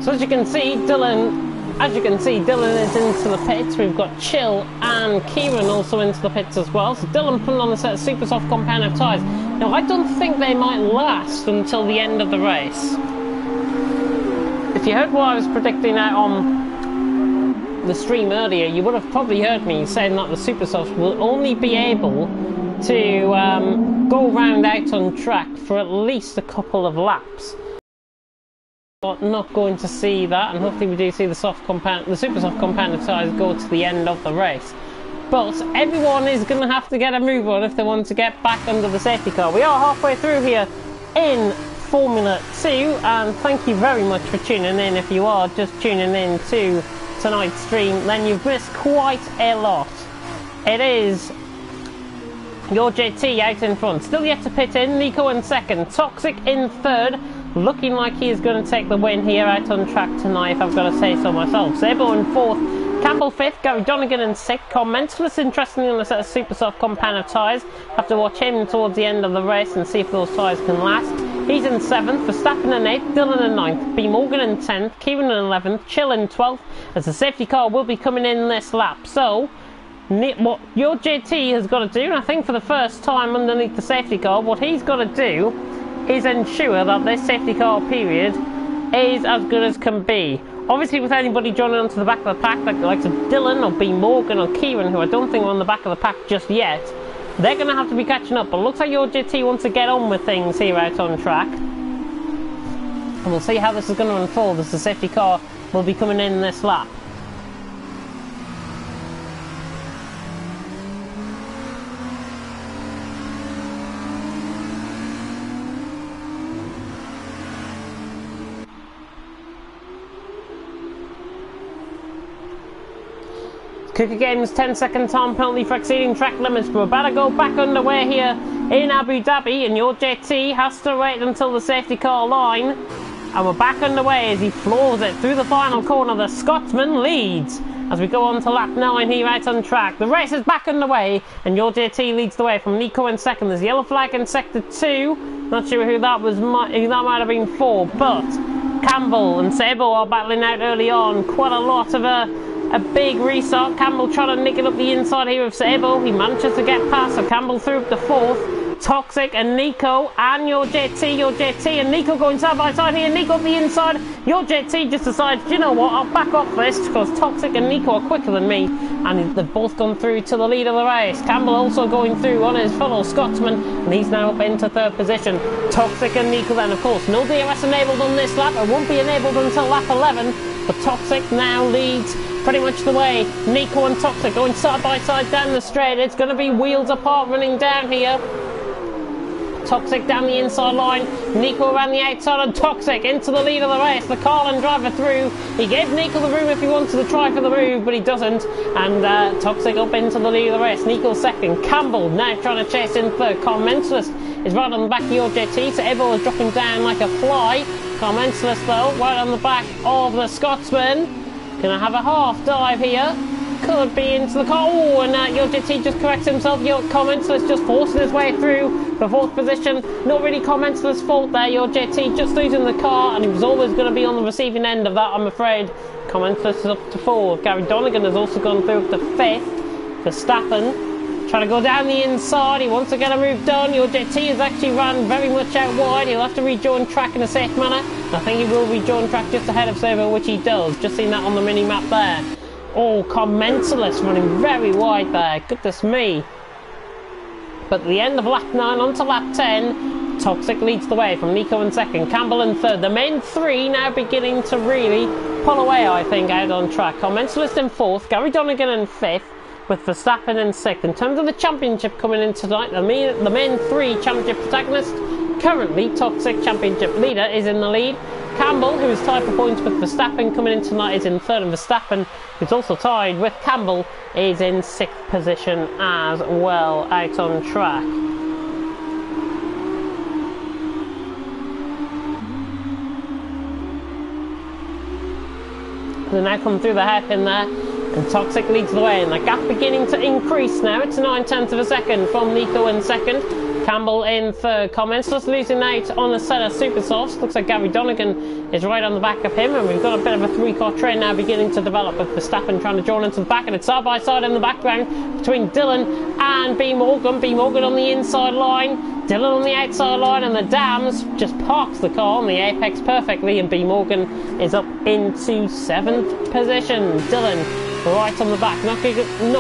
Speaker 1: So as you can see, Dylan is into the pits. We've got Chill and Kieran also into the pits as well. So Dylan putting on a set of super soft compound of tyres. Now I don't think they might last until the end of the race. If you heard what I was predicting out on the stream earlier, you would have probably heard me saying that the super softs will only be able to go round out on track for at least a couple of laps. Not going to see that, and hopefully we do see the super soft compound of tyres go to the end of the race. But everyone is going to have to get a move on if they want to get back under the safety car. We are halfway through here in Formula 2, and thank you very much for tuning in. If you are just tuning in to tonight's stream, then you've missed quite a lot. It is your JT out in front, still yet to pit in. Nico in second, Toxic in third, looking like he is going to take the win here out on track tonight, if I've got to say so myself. Sabo in fourth, Campbell fifth, Gary Donegan in sixth. Mentalist interestingly on a set of super soft compound of tyres. Have to watch him towards the end of the race and see if those tyres can last. He's in seventh, Verstappen in eighth, Dylan in ninth, B Morgan in 10th, Kieran in 11th, Chill in 12th, as the safety car will be coming in this lap. So what your JT has got to do, and I think for the first time underneath the safety car, what he's got to do is ensure that this safety car period is as good as can be. Obviously, with anybody joining onto the back of the pack, like the likes of Dylan or B Morgan or Kieran, who I don't think are on the back of the pack just yet, They're going to have to be catching up, but looks like your GT wants to get on with things here out on track. And we'll see how this is going to unfold as the safety car will be coming in this lap. Cooker Games 10-second time penalty for exceeding track limits, but we're about to go back underway here in Abu Dhabi, and your JT has to wait until the safety car line, and we're back underway as he floors it through the final corner. The Scotsman leads as we go on to lap 9 here out on track. The race is back underway, and your JT leads the way from Nico in second. There's a yellow flag in sector 2. Not sure who that was, who that might have been for, but Campbell and Sabo are battling out early on. Quite a lot of a big restart. Campbell trying to nick it up the inside here with Sabo. He manages to get past, so Campbell through up to 4th. Toxic and Nico and your JT and Nico going side by side here. Nico up the inside. Your JT just decides, you know what, I'll back off this because Toxic and Nico are quicker than me, and they've both gone through to the lead of the race. Campbell also going through on his fellow Scotsman, and he's now up into 3rd position. Toxic and Nico then, of course, no DRS enabled on this lap. It won't be enabled until lap 11, but Toxic now leads pretty much the way. Nico and Toxic going side by side down the straight. It's going to be wheels apart running down here. Toxic down the inside line, Nico around the outside, and Toxic into the lead of the race. The Carlin driver through. He gave Nico the room if he wanted to try for the move, but he doesn't. And Toxic up into the lead of the race. Nico second. Campbell now trying to chase in third. Carmentalist is right on the back of your JT, so Ebo is dropping down like a fly. Carmentalist though, right on the back of the Scotsman. Gonna have a half dive here. Could be into the car. Oh, and your JT just corrects himself. Your Commentalist just forcing his way through the 4th position. Not really Commentalist's fault there. Your JT just losing the car, and he was always going to be on the receiving end of that, I'm afraid. Commentalist is up to 4th. Gary Donegan has also gone through up to 5th. Verstappen trying to go down the inside. He wants to get a move done. Your JT has actually run very much out wide. He'll have to rejoin track in a safe manner. I think he will rejoin track just ahead of Servo, which he does. Just seen that on the mini map there. Oh, Commentalist running very wide there. Goodness me. But at the end of lap 9 onto lap 10, Toxic leads the way from Nico in second, Campbell in third. The main 3 now beginning to really pull away, I think, out on track. Commentalist in 4th, Gary Donegan in 5th, with Verstappen in 6th. In terms of the championship coming in tonight, the main 3 championship protagonists, currently Toxic championship leader is in the lead. Campbell, who is tied for points with Verstappen coming in tonight, is in 3rd, and Verstappen, who's also tied with Campbell, is in 6th position as well out on track. They now come through the hairpin there, and Toxic leads the way, and the gap beginning to increase now. It's 9/10 of a second from Nico in 2nd. Campbell in 3rd. Commentalist losing out on a set of super softs. Looks like Gary Donegan is right on the back of him, and we've got a bit of a 3-car train now beginning to develop, with Verstappen trying to join into the back, and it's side by side in the background between Dylan and B. Morgan. B. Morgan on the inside line, Dylan on the outside line, and the Dams just parks the car on the apex perfectly, and B. Morgan is up into 7th position. Dylan right on the back, not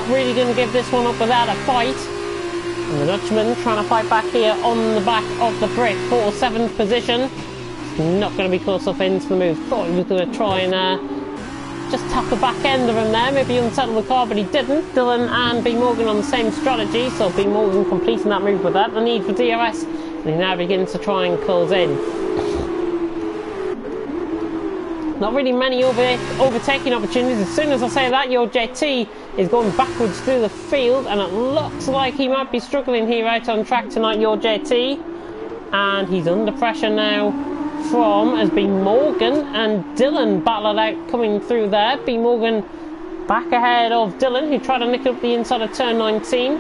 Speaker 1: really going to give this one up without a fight. And the Dutchman trying to fight back here on the back of the brick for 7th position. Not going to be close enough into the move. Thought he was going to try and just tap the back end of him there, maybe unsettle the car, but he didn't. Dylan and B. Morgan on the same strategy, so B. Morgan completing that move without the need for DRS, and he now begins to try and close in. Not really many overtaking opportunities. As soon as I say that, your JT is going backwards through the field, and it looks like he might be struggling here out on track tonight, your JT. And he's under pressure now from as B. Morgan and Dylan battle it out coming through there. B. Morgan back ahead of Dylan, who tried to nick up the inside of turn 19.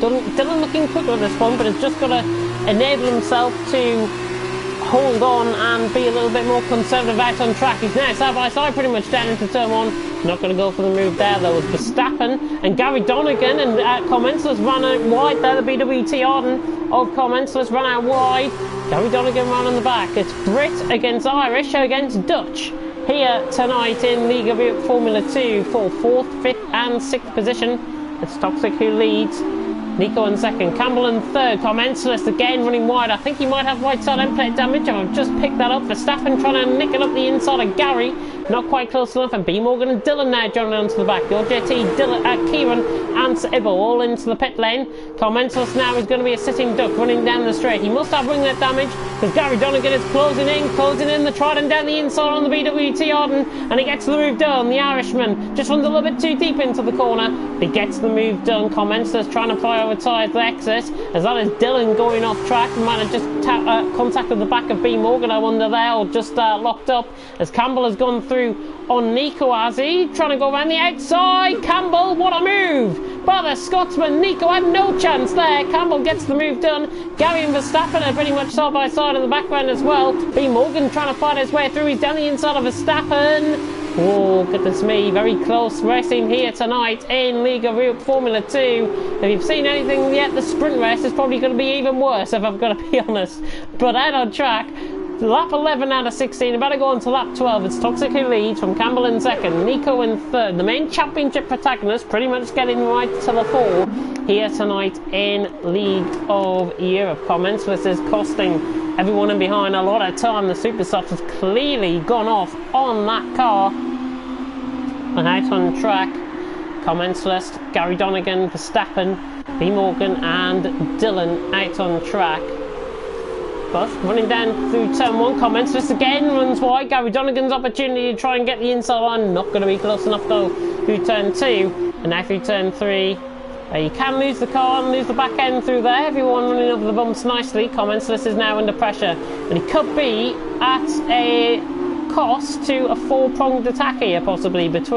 Speaker 1: Dylan looking quick with this one, but has just got to enable himself to hold on and be a little bit more conservative out on track. He's now side by side pretty much down into turn 1. Not going to go for the move there though. It was Verstappen and Gary Donegan, and Commensalist ran out wide there. The BWT Arden of Commensalist ran out wide. Gary Donegan ran on the back. It's Brit against Irish against Dutch here tonight in League of Formula 2 for 4th, 5th and 6th position. It's Toxic who leads. Nico in second, Campbell in third, Commensalist again running wide. I think he might have right side end plate damage. I've just picked that up. Verstappen trying to nick it up the inside of Gary. Not quite close enough, and B. Morgan and Dylan now joining onto the back. Your JT, Dylan, Kieran and Ibbo all into the pit lane. Commensalist now is going to be a sitting duck running down the straight. He must have ringlet damage because Gary Donegan is closing in the Trident down the inside on the BWT Arden, and he gets the move done. The Irishman just runs a little bit too deep into the corner. He gets the move done. Commensalist trying to fly over tyres the exit, as that is Dylan going off track. He might have just contacted the back of B. Morgan, I wonder there, or just locked up, as Campbell has gone through on Nico, has he? Trying to go around the outside. Campbell, what a move by the Scotsman. Nico had no chance there. Campbell gets the move done. Gary and Verstappen are pretty much side by side in the background as well. B. Morgan trying to fight his way through. He's down the inside of Verstappen. Oh, goodness me, very close racing here tonight in Liga Formula 2. If you've seen anything yet, the sprint race is probably going to be even worse, if I've got to be honest. But out on track, lap 11 out of 16, about to go on to lap 12. It's Toxic who leads, from Campbell in second, Nico in third. The main championship protagonist pretty much getting right to the fore here tonight in League of Europe. Commensalist is costing everyone in behind a lot of time. The Supersoft has clearly gone off on that car. And out on track, Commensalist, Gary Donegan, Verstappen, B. Morgan and Dylan out on track. But running down through turn 1, Commensalist again runs wide. Gary Donegan's opportunity to try and get the inside line, not going to be close enough though through turn 2. And now through turn 3, you can lose the car and lose the back end through there. Everyone running over the bumps nicely. Commensalist is now under pressure, and he could be at a cost to a 4-pronged attack here, possibly with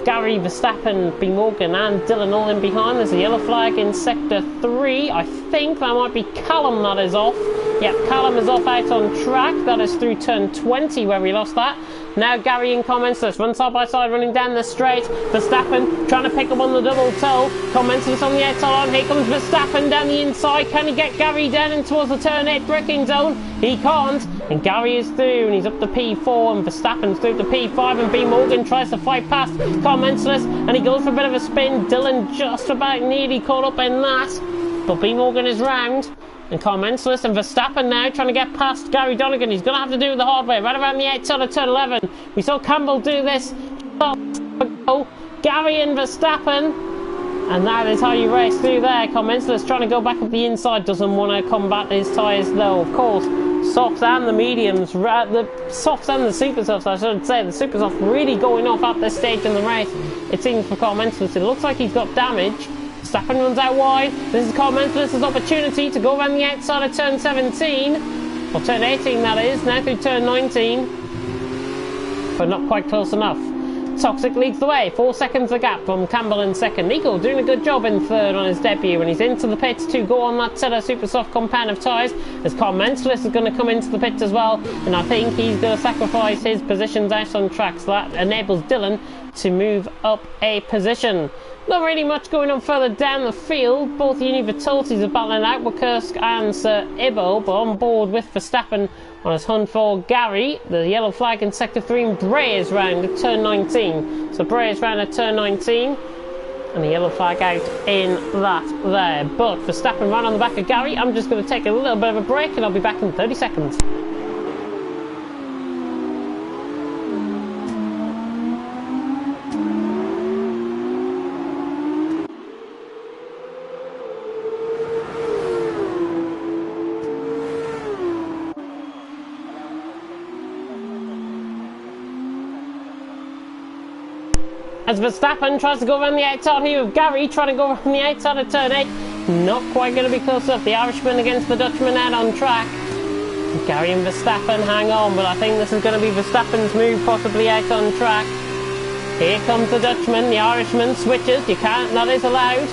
Speaker 1: Gary, Verstappen, B. Morgan and Dylan all in behind. There's a yellow flag in sector 3. I think that might be Callum that is off. Yep, Callum is off out on track. That is through turn 20 where we lost that. Now Gary in Commensalist, run side by side running down the straight. Verstappen trying to pick up on the double toe. Commensalist on the outside line. Here comes Verstappen down the inside. Can he get Gary down in towards the turn 8 braking zone? He can't. And Gary is through, and he's up to P4, and Verstappen's through to P5, and B. Morgan tries to fight past Commensalist, and he goes for a bit of a spin. Dylan just about nearly caught up in that, but B. Morgan is round. And Commensalist and Verstappen now trying to get past Gary Donegan. He's going to have to do it the hard way, right around the outside of turn 11. We saw Campbell do this. Gary and Verstappen. And that is how you race through there. Commensalist trying to go back up the inside. Doesn't want to combat his tyres though, of course. Softs and the mediums, the softs and the super softs, I should say. The super soft really going off at this stage in the race. It seems for Commensalist. It looks like he's got damage. Verstappen runs out wide. This is Commensalist's opportunity to go around the outside of turn 17. Or turn 18 that is, now through turn 19. But not quite close enough. Toxic leads the way, 4 seconds the gap from Campbell in second. Nico doing a good job in third on his debut, and he's into the pits to go on that set of super soft compound of tyres, as Commensalist is going to come into the pits as well, and I think he's going to sacrifice his positions out on track, so that enables Dylan to move up a position. Not really much going on further down the field. Both Uni Vitalities are battling out, Wakursk and Sir Ibbo, but on board with Verstappen on his hunt for Gary. The yellow flag in sector 3, and Bray is round at turn 19. So Bray is round at turn 19, and the yellow flag out in that there. But Verstappen ran on the back of Gary. I'm just going to take a little bit of a break, and I'll be back in 30 seconds. As Verstappen tries to go around the outside here with Gary, trying to go around the outside of turn 8. Not quite going to be close enough. The Irishman against the Dutchman out on track. Gary and Verstappen hang on, but I think this is going to be Verstappen's move, possibly out on track. Here comes the Dutchman. The Irishman switches. You can't, that is allowed.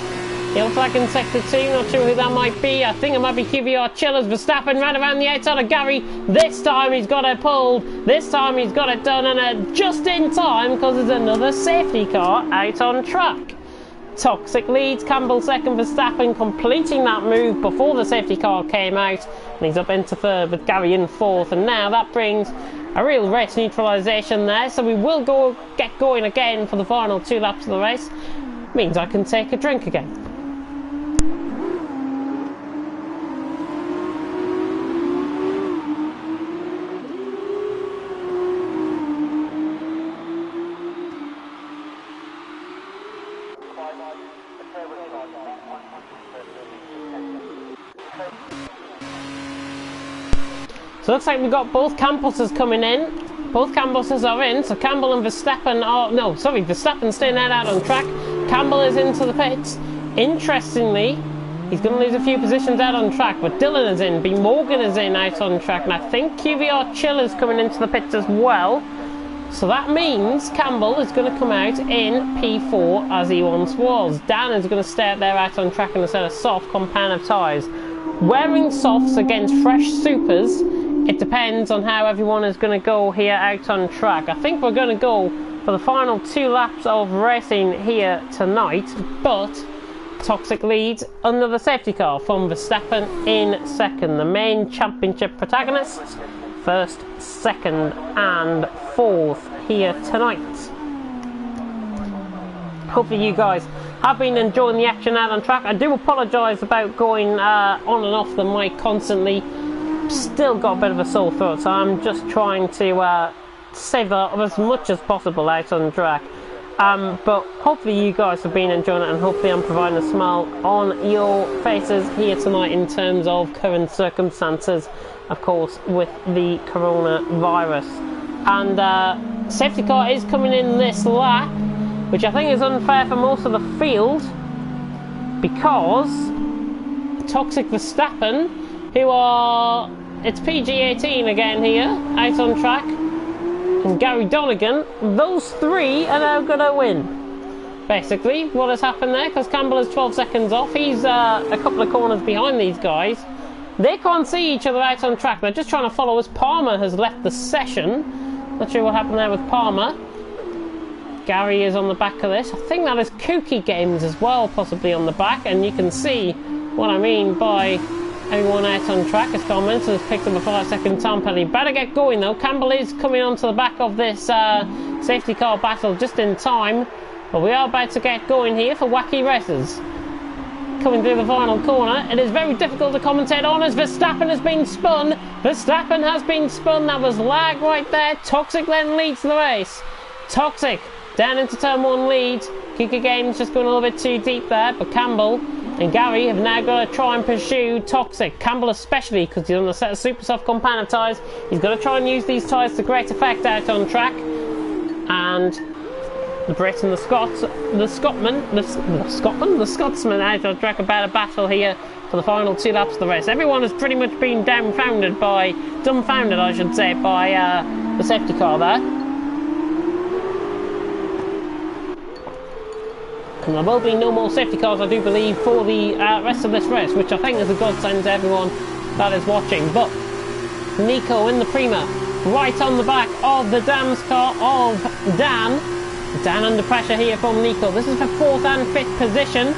Speaker 1: Yellow flag in sector 2, not sure who that might be. I think it might be QVR Chillers. Verstappen ran around the outside of Gary. This time he's got it pulled. This time he's got it done, and just in time, because there's another safety car out on track. Toxic leads, Campbell second, Verstappen completing that move before the safety car came out. And he's up into third with Gary in fourth. And now that brings a real race neutralisation there. So we will get going again for the final 2 laps of the race. Means I can take a drink again. So it looks like we've got both Campuses coming in. Both Campuses are in, so Campbell and Verstappen are... No, sorry, Verstappen's staying out on track. Campbell is into the pits. Interestingly, he's going to lose a few positions out on track, but Dylan is in, B. Morgan is in out on track, and I think QVR Chill is coming into the pits as well. So that means Campbell is going to come out in P4 as he once was. Dan is going to stay out there out on track in a set of soft compound of tyres. Wearing softs against fresh supers, it depends on how everyone is going to go here out on track. I think we're going to go for the final 2 laps of racing here tonight, but Toxic leads under the safety car from Verstappen in second. The main championship protagonists, first, second and fourth here tonight. Hopefully you guys have been enjoying the action out on track. I do apologise about going on and off the mic constantly. Still got a bit of a sore throat, so I'm just trying to savour as much as possible out on track. But hopefully you guys have been enjoying it, and hopefully I'm providing a smile on your faces here tonight in terms of current circumstances, of course, with the coronavirus. And safety car is coming in this lap, which I think is unfair for most of the field, because Toxic Verstappen, who are... It's PG18 again here, out on track, and Gary Donegan, those three are now going to win. Basically, what has happened there, because Campbell is 12 seconds off, he's a couple of corners behind these guys. They can't see each other out on track, they're just trying to follow us. Palmer has left the session. Not sure what happened there with Palmer. Gary is on the back of this. I think that is Kooky Games as well, possibly on the back, and you can see what I mean by everyone out on track. As Carl Menson has picked up a 5-second time penalty. Better get going though. Campbell is coming onto the back of this safety car battle just in time, but we are about to get going here for Wacky Races. Coming through the final corner, it is very difficult to commentate on as Verstappen has been spun. Verstappen has been spun. That was lag right there. Toxic then leads the race. Toxic down into turn 1 leads. Kooky Games just going a little bit too deep there, but Campbell and Gary have now got to try and pursue Toxic. Campbell especially, because he's on a set of super soft compound tyres. He's got to try and use these tyres to great effect out on track. And the Brits and the Scotsman out on track about a battle here for the final 2 laps of the race. Everyone has pretty much been dumbfounded, I should say, by the safety car there. And there will be no more safety cars, I do believe, for the rest of this race, which I think is a godsend to everyone that is watching. But Nico in the Prima, right on the back of the Dam's car of Dan. Dan under pressure here from Nico. This is for 4th and 5th position.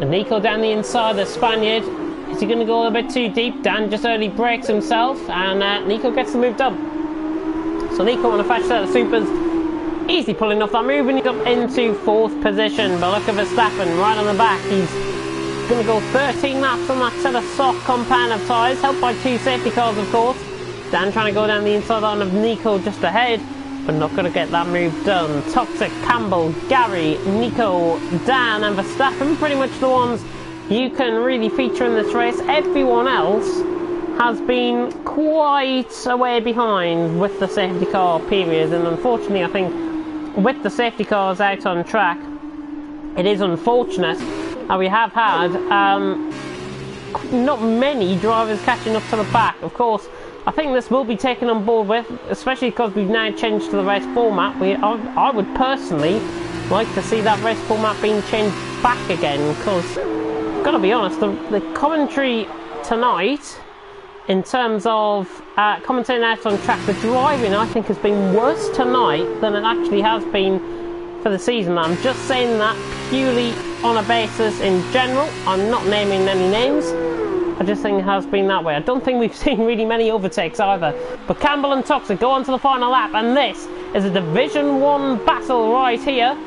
Speaker 1: And Nico down the inside, the Spaniard. Is he going to go a little bit too deep? Dan just early breaks himself, and Nico gets the move done. So Nico on a fresh set of supers, easily pulling off that move, and he's up into 4th position. But look at Verstappen right on the back. He's going to go 13 laps on that set of soft compound of tyres, helped by 2 safety cars, of course. Dan trying to go down the inside line of Nico just ahead, but not going to get that move done. Toxic, Campbell, Gary, Nico, Dan and Verstappen, pretty much the ones you can really feature in this race. Everyone else has been quite a way behind with the safety car period, and unfortunately I think with the safety cars out on track, it is unfortunate that we have had not many drivers catching up to the back. Of course, I think this will be taken on board with, especially because we've now changed to the race format. I would personally like to see that race format being changed back again, because I've got to be honest, the commentary tonight, in terms of commentating out on track, the driving I think has been worse tonight than it actually has been for the season. I'm just saying that purely on a basis in general. I'm not naming any names. I just think it has been that way. I don't think we've seen really many overtakes either. But Campbell and Toxic go on to the final lap, and this is a Division 1 battle right here.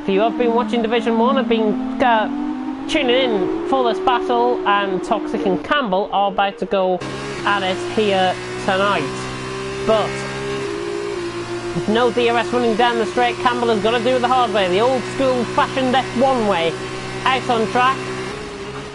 Speaker 1: If you have been watching Division 1, have been tuning in for this battle, and Toxic and Campbell are about to go at it here tonight. But with no DRS running down the straight, Campbell has got to do it the hard way, the old school fashioned F1 way, out on track.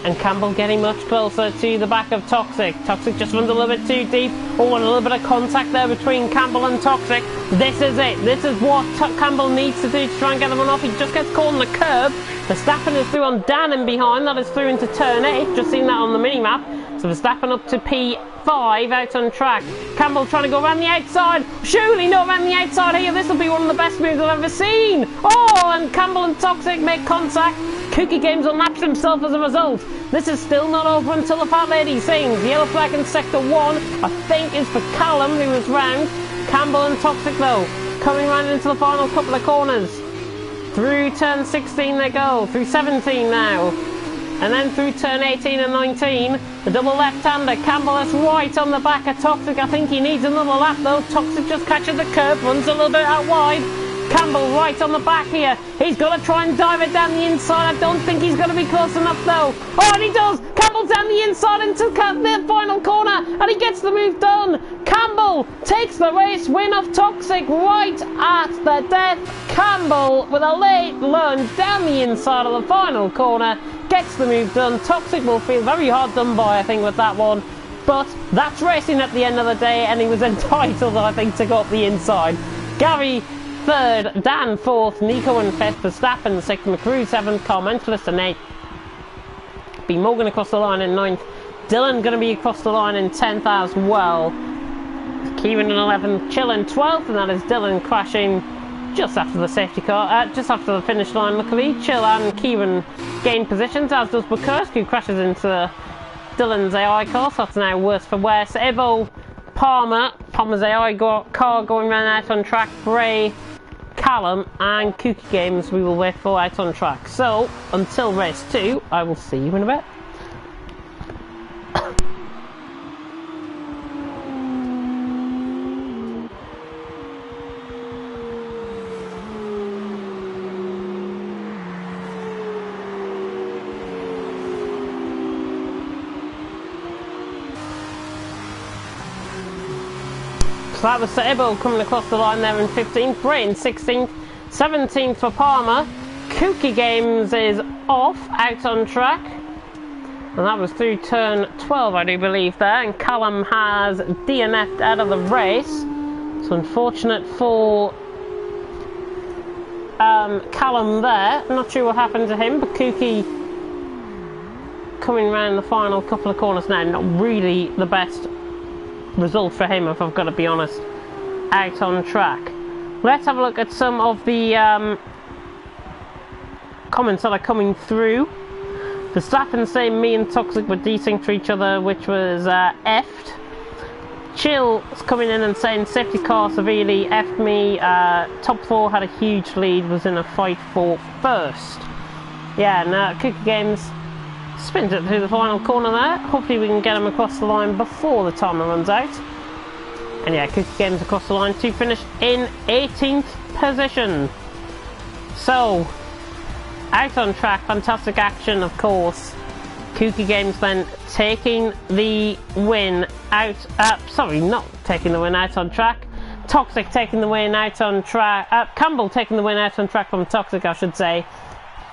Speaker 1: and Campbell getting much closer to the back of Toxic. Toxic just runs a little bit too deep. Oh, and a little bit of contact there between Campbell and Toxic. This is it. This is what Campbell needs to do to try and get the one off. He just gets caught on the curb. Verstappen is through on Dan in behind. That is through into turn 8. Just seen that on the mini-map. So Verstappen up to P5 out on track. Campbell trying to go around the outside. Surely not around the outside here. This will be one of the best moves I've ever seen. Oh, and Campbell and Toxic make contact. Cookie Games will lapse himself as a result. This is still not over until the Fat Lady sings. Yellow flag in sector 1, I think, is for Callum, who was round. Campbell and Toxic, though, coming round into the final couple of corners. Through turn 16 they go, through 17 now. And then through turn 18 and 19, the double left-hander. Campbell is right on the back of Toxic. I think he needs another lap, though. Toxic just catches the curve, runs a little bit out wide. Campbell right on the back here. He's got to try and dive it down the inside. I don't think he's going to be close enough, though. Oh, and he does. Campbell down the inside into the final corner, and he gets the move done. Campbell takes the race win of Toxic right at the death. Campbell, with a late lunge down the inside of the final corner, gets the move done. Toxic will feel very hard done by, I think, with that one. But that's racing at the end of the day, and he was entitled, I think, to go up the inside. Gary 3rd, Dan 4th, Nico in 5th, Verstappen 6th, McCrew 7th, Carl Mentalist in 8th, B. Morgan across the line in 9th, Dylan going to be across the line in 10th as well, Kieran in 11th, Chill in 12th, and that is Dylan crashing just after the safety car, just after the finish line. Luckily, Chill and Kieran gain positions, as does Bukursk, who crashes into Dylan's AI car, so that's now worse for wear. Evo, Palmer's AI car going round out on track, Bray, Callum and Cookie Games we will wait for out on track. So, until race 2, I will see you in a bit. So that was Sebo coming across the line there in 15th, Bray in 16th, 17th for Palmer. Cookie Games is off, out on track. And that was through turn 12, I do believe, there. And Callum has DNF'd out of the race. So unfortunate for Callum there. I'm not sure what happened to him, but Cookie coming around the final couple of corners now. Not really the best result for him, if I've got to be honest, out on track. Let's have a look at some of the comments that are coming through. Verstappen saying me and Toxic were desync to each other, which was effed. Chill's coming in and saying safety car severely effed me. Top 4 had a huge lead, was in a fight for first. Yeah, now Cookie Games spins it through the final corner there. Hopefully we can get him across the line before the timer runs out. And yeah, Cookie Games across the line to finish in 18th position. So, out on track, fantastic action of course. Cookie Games then taking the win out, sorry, not taking the win out on track. Toxic taking the win out on track, Campbell taking the win out on track from Toxic, I should say.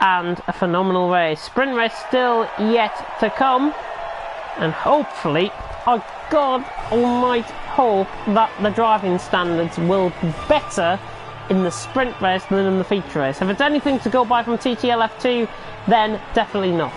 Speaker 1: And a phenomenal race. Sprint race still yet to come, and hopefully, oh God almighty, hope that the driving standards will be better in the sprint race than in the feature race. If it's anything to go by from TTLF2, then definitely not.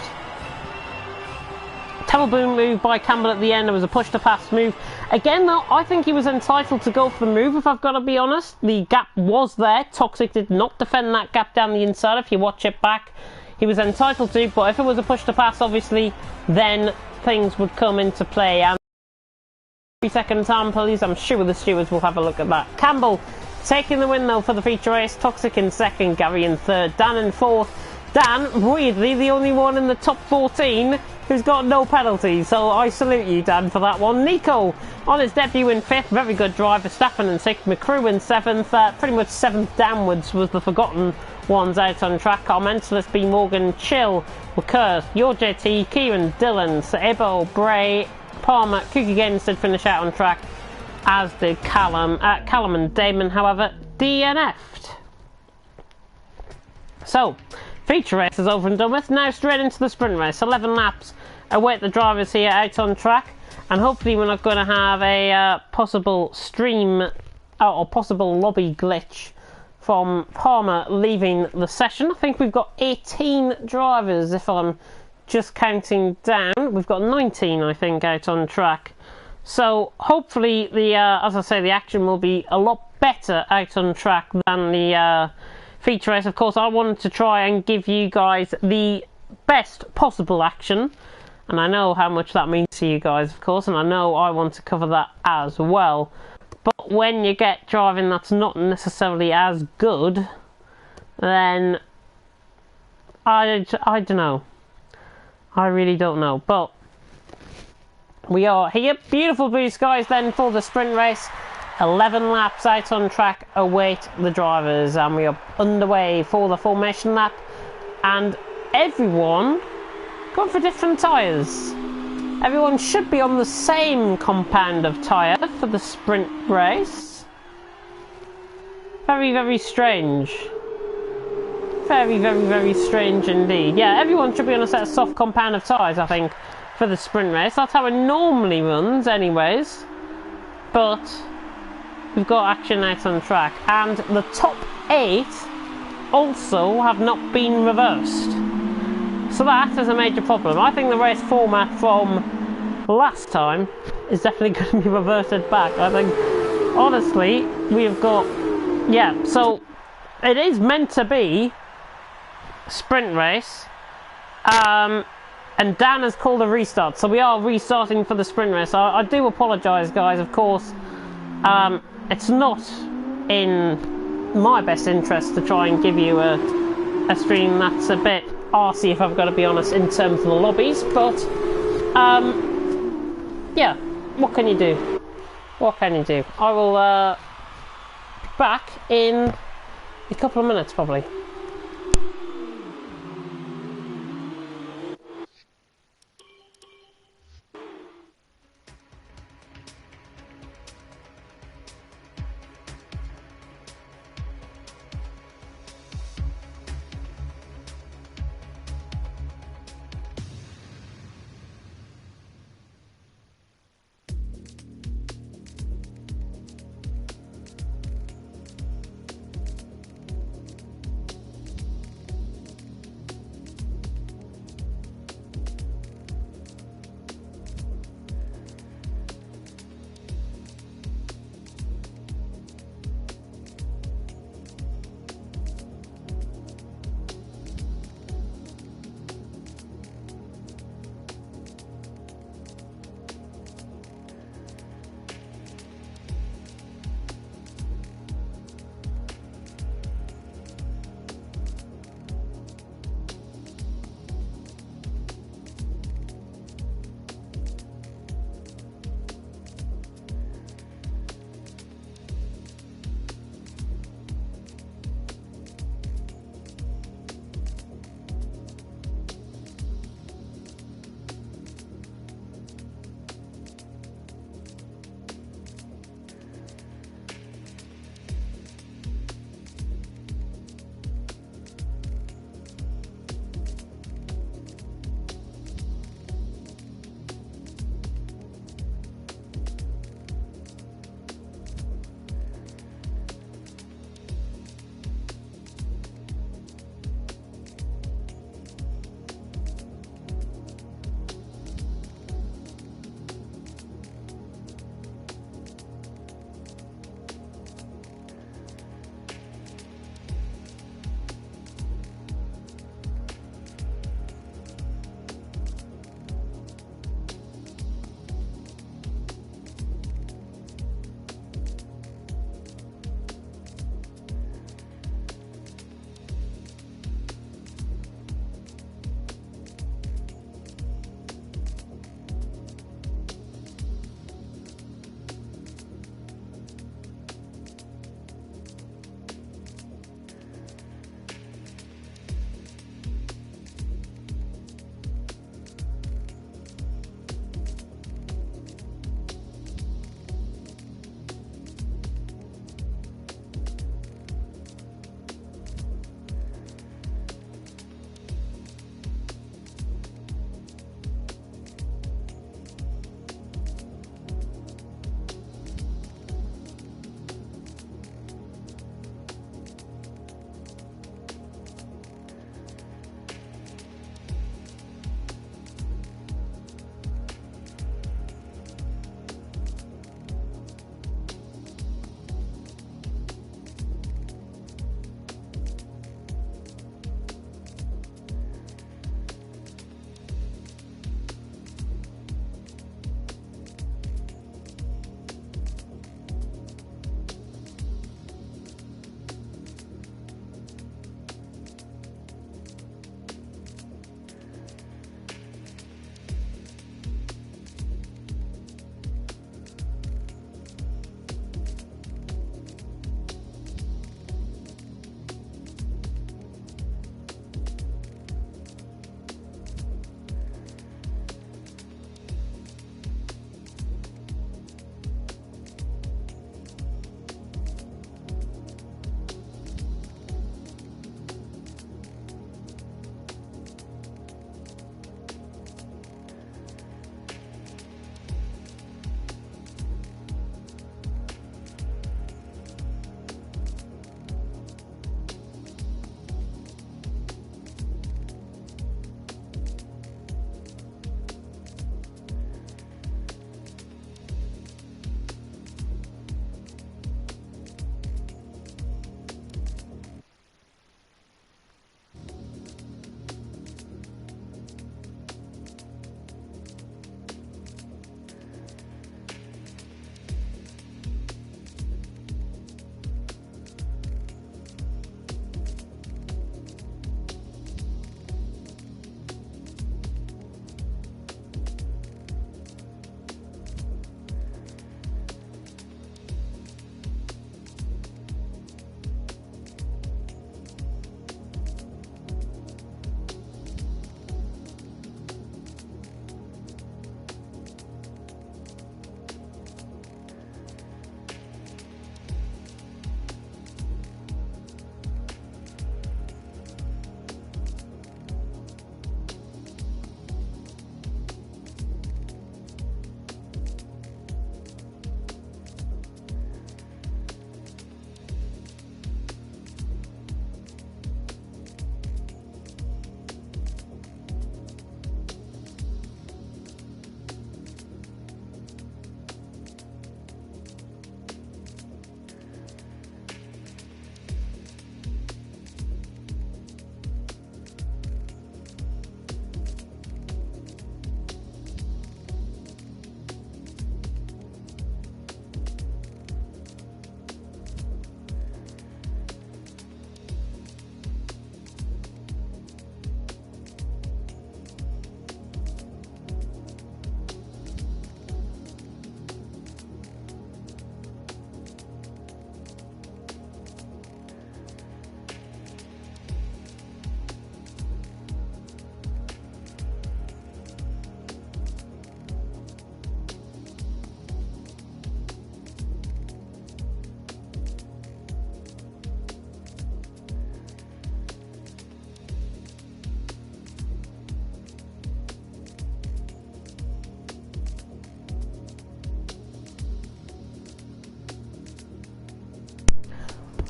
Speaker 1: Tunnel boom move by Campbell at the end. There was a push to pass move. Again though, I think he was entitled to go for the move, if I've got to be honest. The gap was there. Toxic did not defend that gap down the inside. If you watch it back, he was entitled to, but if it was a push to pass, obviously, then things would come into play. And 3-second time, please. I'm sure the stewards will have a look at that. Campbell taking the win though for the feature race. Toxic in 2nd, Gary in 3rd, Dan in 4th. Dan, weirdly, the only one in the top 14 who's got no penalties, so I salute you, Dan, for that one. Nico on his debut in 5th, very good drive. Verstappen in 6th, McCrew in 7th, pretty much 7th downwards was the forgotten ones out on track. Our Mentalist, B. Morgan, Chill, Wakers, Your JT, Kieran, Dylan, Sebo, Bray, Palmer, Cookie Games did finish out on track, as did Callum. Callum and Damon, however, DNF'd. So, feature race is over and done with. Now straight into the sprint race. 11 laps await the drivers here out on track, and hopefully we're not going to have a possible stream or possible lobby glitch from Palmer leaving the session. I think we've got 18 drivers if I'm just counting down. We've got 19, I think, out on track. So hopefully the as I say, the action will be a lot better out on track than the feature race. Of course, I wanted to try and give you guys the best possible action, and I know how much that means to you guys, of course, and I know I want to cover that as well. But when you get driving that's not necessarily as good, then I don't know. I really don't know. But we are here. Beautiful blue skies then for the sprint race. 11 laps out on track await the drivers, and we are underway for the formation lap, and everyone going for different tyres. Everyone should be on the same compound of tyre for the sprint race. Very, very strange. Very, very, very strange indeed. Yeah, everyone should be on a set of soft compound of tyres, I think, for the sprint race. That's how it normally runs anyways. But we've got action out on track, and the top 8 also have not been reversed. So that is a major problem. I think the race format from last time is definitely going to be reverted back. I think, honestly, we've got... Yeah, so it is meant to be sprint race. And Dan has called a restart. So we are restarting for the sprint race. I do apologise, guys, of course. It's not in my best interest to try and give you a stream that's a bit arsey, if I've got to be honest, in terms of the lobbies, but yeah, what can you do? What can you do? I will be back in a couple of minutes probably.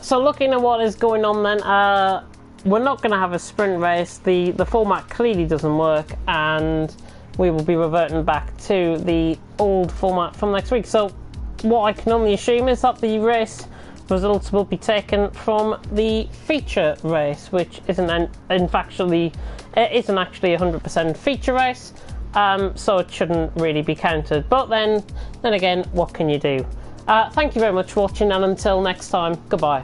Speaker 1: So looking at what is going on then, we're not going to have a sprint race. The format clearly doesn't work, and we will be reverting back to the old format from next week. So what I can only assume is that the race results will be taken from the feature race, which isn't actually a 100% feature race, so it shouldn't really be counted. But then again, what can you do? Thank you very much for watching, and until next time, goodbye.